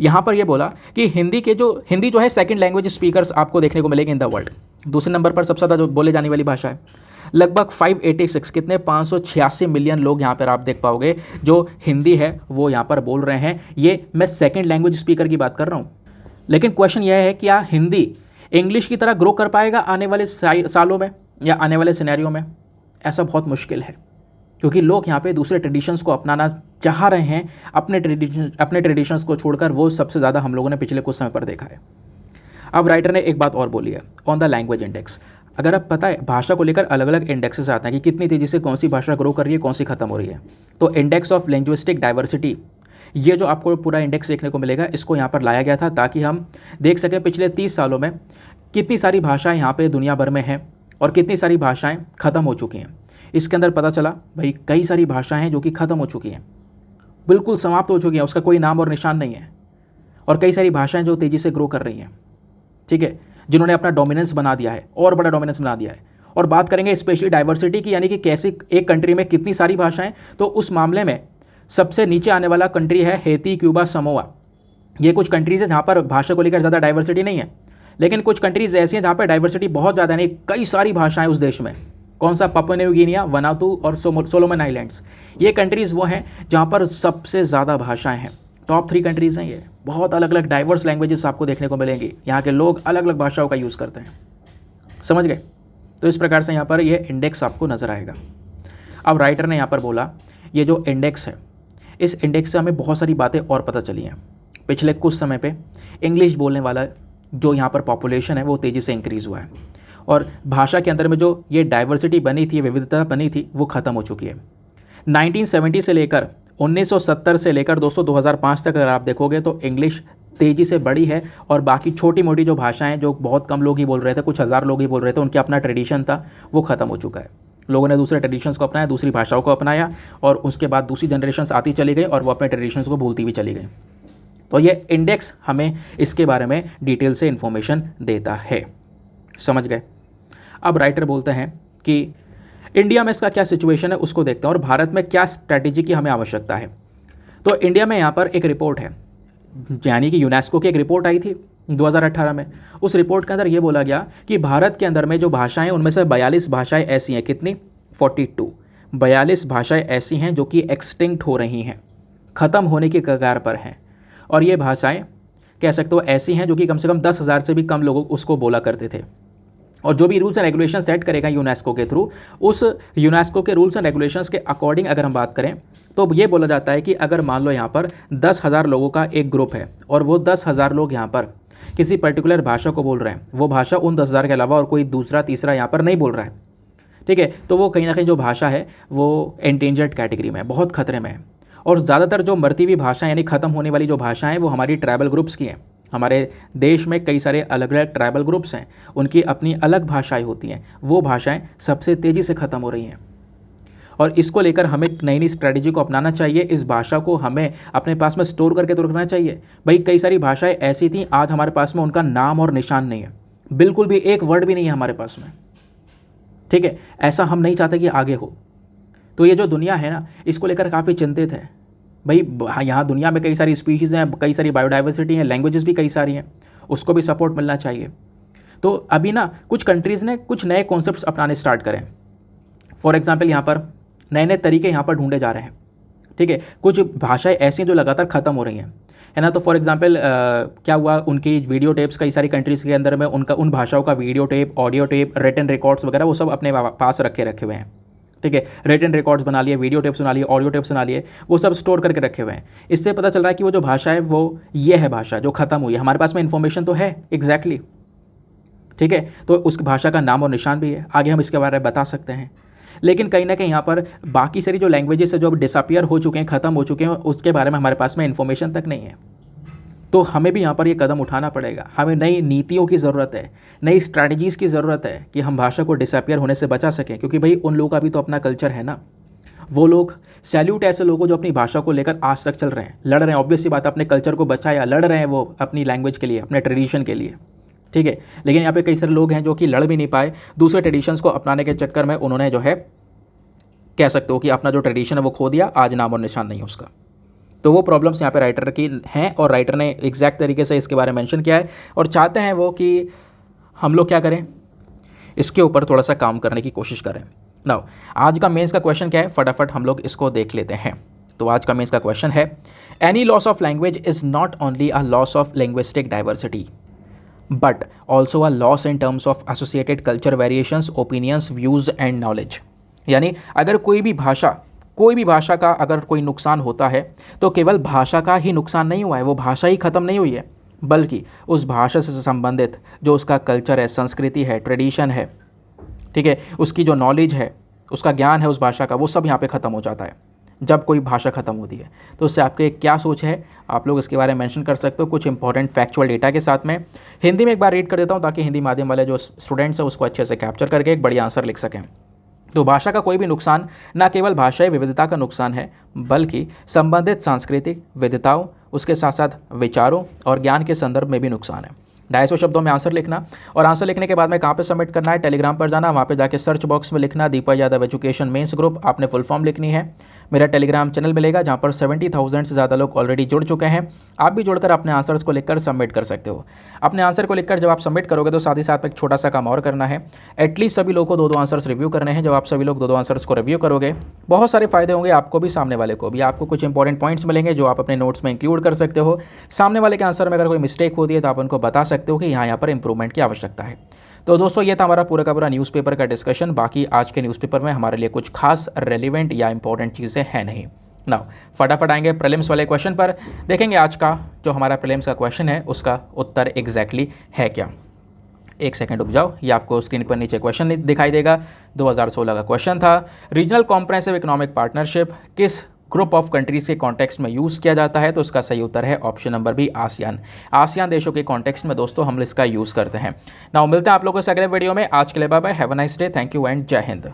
यहाँ पर ये बोला कि हिंदी जो है सेकंड लैंग्वेज स्पीकर्स आपको देखने को मिलेगी इन द वर्ल्ड। दूसरे नंबर पर सबसे ज़्यादा जो बोले जाने वाली भाषा है, लगभग 586 कितने 586 मिलियन लोग यहाँ पर आप देख पाओगे जो हिंदी है वो यहाँ पर बोल रहे हैं। ये मैं सेकंड लैंग्वेज स्पीकर की बात कर रहा हूँ। लेकिन क्वेश्चन यह है क्या हिंदी इंग्लिश की तरह ग्रो कर पाएगा आने वाले सालों में या आने वाले सिनेरियो में? ऐसा बहुत मुश्किल है, क्योंकि लोग यहाँ पे दूसरे ट्रेडिशंस को अपनाना चाह रहे हैं, अपने ट्रेडिशंस को छोड़कर। वो सबसे ज़्यादा हम लोगों ने पिछले कुछ समय पर देखा है। अब राइटर ने एक बात और बोली है ऑन द लैंग्वेज इंडेक्स। अगर आप पता है भाषा को लेकर अलग अलग इंडेक्सेस आते हैं कि कितनी तेज़ी से कौन सी भाषा ग्रो कर रही है, कौन सी खत्म हो रही है। तो इंडेक्स ऑफ लिंग्विस्टिक डाइवर्सिटी, ये जो आपको पूरा इंडेक्स देखने को मिलेगा, इसको यहाँ पर लाया गया था ताकि हम देख सकें पिछले 30 सालों में कितनी सारी भाषाएं यहाँ पे दुनिया भर में हैं और कितनी सारी भाषाएं ख़त्म हो चुकी हैं। इसके अंदर पता चला भाई कई सारी भाषाएं हैं जो कि ख़त्म हो चुकी हैं, बिल्कुल समाप्त हो चुकी हैं, उसका कोई नाम और निशान नहीं है। और कई सारी भाषाएं जो तेज़ी से ग्रो कर रही हैं, ठीक है, जिन्होंने अपना डोमिनेंस बना दिया है और बड़ा डोमिनेंस बना दिया है। और बात करेंगे स्पेशली डाइवर्सिटी की, यानी कि कैसे एक कंट्री में कितनी सारी भाषाएं, तो उस मामले में सबसे नीचे आने वाला कंट्री है हैती, क्यूबा, समोआ। ये कुछ कंट्रीज़ है जहाँ पर भाषा को लेकर ज़्यादा डाइवर्सिटी नहीं है, लेकिन कुछ कंट्रीज़ ऐसी हैं जहाँ पर डाइवर्सिटी बहुत ज़्यादा, यानी कई सारी भाषाएं उस देश में। कौन सा? पापुआ न्यू गिनिया, वनातू और सोलोमन आइलैंड्स। ये कंट्रीज़ वो हैं जहाँ पर सबसे ज़्यादा भाषाएं हैं। टॉप 3 कंट्रीज़ हैं ये। बहुत अलग अलग डाइवर्स लैंग्वेजेस आपको देखने को मिलेंगी। यहाँ के लोग अलग अलग भाषाओं का यूज़ करते हैं। समझ गए? तो इस प्रकार से यहाँ पर ये इंडेक्स आपको नज़र आएगा। अब राइटर ने यहाँ पर बोला ये जो इंडेक्स है, इस इंडेक्स से हमें बहुत सारी बातें और पता चली हैं। पिछले कुछ समय पे इंग्लिश बोलने वाला जो यहाँ पर पॉपुलेशन है वो तेज़ी से इंक्रीज़ हुआ है और भाषा के अंदर में जो ये डाइवर्सिटी बनी थी, विविधता बनी थी, वो ख़त्म हो चुकी है। 1970 से लेकर 1970 से लेकर 2005 तक अगर आप देखोगे तो इंग्लिश तेज़ी से बढ़ी है और बाकी छोटी मोटी जो भाषाएं जो बहुत कम लोग ही बोल रहे थे, कुछ हज़ार लोग ही बोल रहे थे, उनके अपना ट्रेडिशन था, वो ख़त्म हो चुका है। लोगों ने दूसरे ट्रेडिशंस को अपनाया, दूसरी भाषाओं को अपनाया और उसके बाद दूसरी जनरेशन्स आती चली गई और वो अपने ट्रेडिशंस को भूलती भी चली गई। तो ये इंडेक्स हमें इसके बारे में डिटेल से इन्फॉर्मेशन देता है। समझ गए? अब राइटर बोलते हैं कि इंडिया में इसका क्या सिचुएशन है उसको देखते हैं और भारत में क्या स्ट्रैटेजी की हमें आवश्यकता है। तो इंडिया में यहाँ पर एक रिपोर्ट है, यानी कि यूनेस्को की एक रिपोर्ट आई थी 2018 में। उस रिपोर्ट के अंदर ये बोला गया कि भारत के अंदर में जो भाषाएं, उनमें से 42 भाषाएं ऐसी हैं, कितनी? 42 भाषाएं ऐसी हैं जो कि एक्सटिंक्ट हो रही हैं, ख़त्म होने की कगार पर हैं। और ये भाषाएं कह सकते हो ऐसी हैं जो कि कम से कम 10,000 से भी कम लोग उसको बोला करते थे। और जो भी रूल्स एंड रेगुलेशन सेट करेगा यूनेस्को के थ्रू, उस यूनेस्को के रूल्स एंड रेगुलेशंस के अकॉर्डिंग अगर हम बात करें तो ये बोला जाता है कि अगर मान लो यहाँ पर 10,000 लोगों का एक ग्रुप है और वो 10,000 लोग यहाँ पर किसी पर्टिकुलर भाषा को बोल रहे हैं, वो भाषा उन 10,000 के अलावा और कोई दूसरा तीसरा यहाँ पर नहीं बोल रहा है, ठीक है, तो वो कहीं ना कहीं जो भाषा है वो एंडेंजर्ड कैटेगरी में है, बहुत खतरे में है। और ज़्यादातर जो मरती हुई भाषाएं यानी ख़त्म होने वाली जो भाषाएं वो हमारी ट्राइबल ग्रुप्स की हैं। हमारे देश में कई सारे अलग अलग ट्राइबल ग्रुप्स हैं, उनकी अपनी अलग भाषाएं होती हैं, वो भाषाएं सबसे तेज़ी से ख़त्म हो रही हैं। और इसको लेकर हमें नई नई स्ट्रैटेजी को अपनाना चाहिए। इस भाषा को हमें अपने पास में स्टोर करके तो रखना चाहिए। भाई कई सारी भाषाएं ऐसी थीं, आज हमारे पास में उनका नाम और निशान नहीं है, बिल्कुल भी एक वर्ड भी नहीं है हमारे पास में, ठीक है। ऐसा हम नहीं चाहते कि आगे हो। तो ये जो दुनिया है ना, इसको लेकर काफ़ी चिंतित है। भाई यहाँ दुनिया में कई सारी स्पीशीज़ हैं, कई सारी बायोडाइवर्सिटी हैं, लैंग्वेजेस भी कई सारी हैं, उसको भी सपोर्ट मिलना चाहिए। तो अभी ना कुछ कंट्रीज़ ने कुछ नए कॉन्सेप्ट्स अपनाने स्टार्ट करें। फॉर एग्जांपल यहाँ पर नए नए तरीके यहाँ पर ढूंढे जा रहे हैं, ठीक है। कुछ भाषाएं ऐसी हैं जो लगातार ख़त्म हो रही हैं, है ना। तो फॉर एग्जांपल क्या हुआ, उनकी वीडियो टेप्स कई सारी कंट्रीज़ के अंदर में उनका उन भाषाओं का video tape, audio tape, written records वगैरह वो सब अपने पास रखे हुए हैं, ठीक है। रिटन रिकॉर्ड्स बना लिए, वीडियो टेप्स बना लिए, ऑडियो टेप्स बना लिए, वो सब स्टोर करके रखे हुए हैं। इससे पता चल रहा है कि वो जो भाषा है वो ये है भाषा जो ख़त्म हुई है। हमारे पास में इन्फॉर्मेशन तो है एग्जैक्टली, ठीक है। तो उस भाषा का नाम और निशान भी है, आगे हम इसके बारे में बता सकते हैं। लेकिन कहीं ना कहीं यहाँ पर बाकी सारी जो लैंग्वेजेस है जो अब डिसअपियर हो चुके हैं, ख़त्म हो चुके हैं, उसके बारे में हमारे पास में इन्फॉर्मेशन तक नहीं है। तो हमें भी यहाँ पर ये कदम उठाना पड़ेगा। हमें नई नीतियों की ज़रूरत है, नई स्ट्रैटेजीज़ की ज़रूरत है कि हम भाषा को डिसअपियर होने से बचा सकें। क्योंकि भाई उन लोगों का भी तो अपना कल्चर है ना। वो लोग सैल्यूट ऐसे लोगों जो अपनी भाषा को लेकर आज तक चल रहे हैं, लड़ रहे हैं। ऑब्वियस सी बात, अपने कल्चर को बचाया, लड़ रहे हैं वो अपनी लैंग्वेज के लिए, अपने ट्रेडिशन के लिए, ठीक है। लेकिन यहाँ पे कई सारे लोग हैं जो कि लड़ भी नहीं पाए, दूसरे ट्रेडिशंस को अपनाने के चक्कर में उन्होंने जो है कह सकते हो कि अपना जो ट्रेडिशन है वो खो दिया, आज नाम और निशान नहीं उसका। तो वो प्रॉब्लम्स यहाँ पे राइटर की हैं और राइटर ने एग्जैक्ट तरीके से इसके बारे में मेंशन किया है और चाहते हैं वो कि हम लोग क्या करें, इसके ऊपर थोड़ा सा काम करने की कोशिश करें। नाउ आज का मेंस का क्वेश्चन क्या है, फटाफट हम लोग इसको देख लेते हैं। तो आज का मेंस का क्वेश्चन है, any loss of language is not only a loss of linguistic diversity but also a loss in terms of associated culture variations, opinions, views and knowledge. यानी अगर कोई भी भाषा का अगर कोई नुकसान होता है तो केवल भाषा का ही नुकसान नहीं हुआ है, वो भाषा ही ख़त्म नहीं हुई है, बल्कि उस भाषा से संबंधित जो उसका कल्चर है, संस्कृति है, ट्रेडिशन है, ठीक है, उसकी जो नॉलेज है, उसका ज्ञान है उस भाषा का, वो सब यहाँ पे ख़त्म हो जाता है जब कोई भाषा ख़त्म होती है। तो उससे आपके क्या सोच है, आप लोग इसके बारे में मेंशन कर सकते हो कुछ इंपॉर्टेंट फैक्चुअल डेटा के साथ में। हिंदी में एक बार रीड कर देता हूँ ताकि हिंदी माध्यम वाले जो स्टूडेंट्स हैं उसको अच्छे से कैप्चर करके एक बढ़िया आंसर लिख सकें। तो भाषा का कोई भी नुकसान न केवल भाषाई विविधता का नुकसान है, बल्कि संबंधित सांस्कृतिक विविधताओं, उसके साथ साथ विचारों और ज्ञान के संदर्भ में भी नुकसान है। 250 शब्दों में आंसर लिखना और आंसर लिखने के बाद में कहाँ पे सबमिट करना है, टेलीग्राम पर जाना, वहाँ पे जाके सर्च बॉक्स में लिखना दीपक यादव एजुकेशन मेंस ग्रुप, आपने फुल फॉर्म लिखनी है। मेरा टेलीग्राम चैनल मिलेगा जहाँ पर 70,000 से ज़्यादा लोग ऑलरेडी जुड़ चुके हैं। आप भी जुड़कर अपने आंसर्स को लिखकर सबमिट कर सकते हो। अपने आंसर को लिखकर जब आप सबमिट करोगे तो साथ ही साथ एक छोटा सा काम और करना है, एटलीस्ट सभी लोगों को 2-2 आंसर्स रिव्यू करने हैं। जब आप सभी लोग 2-2 आंसर्स को रिव्यू करोगे बहुत सारे फायदे होंगे आपको भी, सामने वाले को भी। आपको कुछ इंपॉर्टेंट पॉइंट्स मिलेंगे जो आप अपने नोट्स में इंक्लूड कर सकते हो। सामने वाले के आंसर में अगर कोई मिस्टेक होती है तो आप उनको बता सकते हो कि यहाँ पर इंप्रूवमेंट की आवश्यकता है। तो दोस्तों ये था हमारा पूरा का पूरा न्यूज़पेपर का डिस्कशन। बाकी आज के न्यूज़पेपर में हमारे लिए कुछ खास रेलिवेंट या इंपॉर्टेंट चीज़ें हैं नहीं। नाउ फटाफट आएंगे प्रीलिम्स वाले क्वेश्चन पर, देखेंगे आज का जो हमारा प्रीलिम्स का क्वेश्चन है उसका उत्तर एग्जैक्टली है क्या। एक सेकंड रुक जाओ, ये आपको स्क्रीन पर नीचे क्वेश्चन दिखाई देगा। 2016 का क्वेश्चन था, रीजनल कॉम्प्रहेंसिव इकोनॉमिक पार्टनरशिप किस ग्रुप ऑफ कंट्रीज के कॉन्टेक्स्ट में यूज़ किया जाता है। तो उसका सही उत्तर है option number B, ASEAN. ASEAN देशों के कॉन्टेक्स्ट में दोस्तों हम इसका यूज़ करते हैं। नाउ मिलते हैं आप लोगों से अगले वीडियो में। आज के लिए bye bye, have a nice day, thank you and जय हिंद।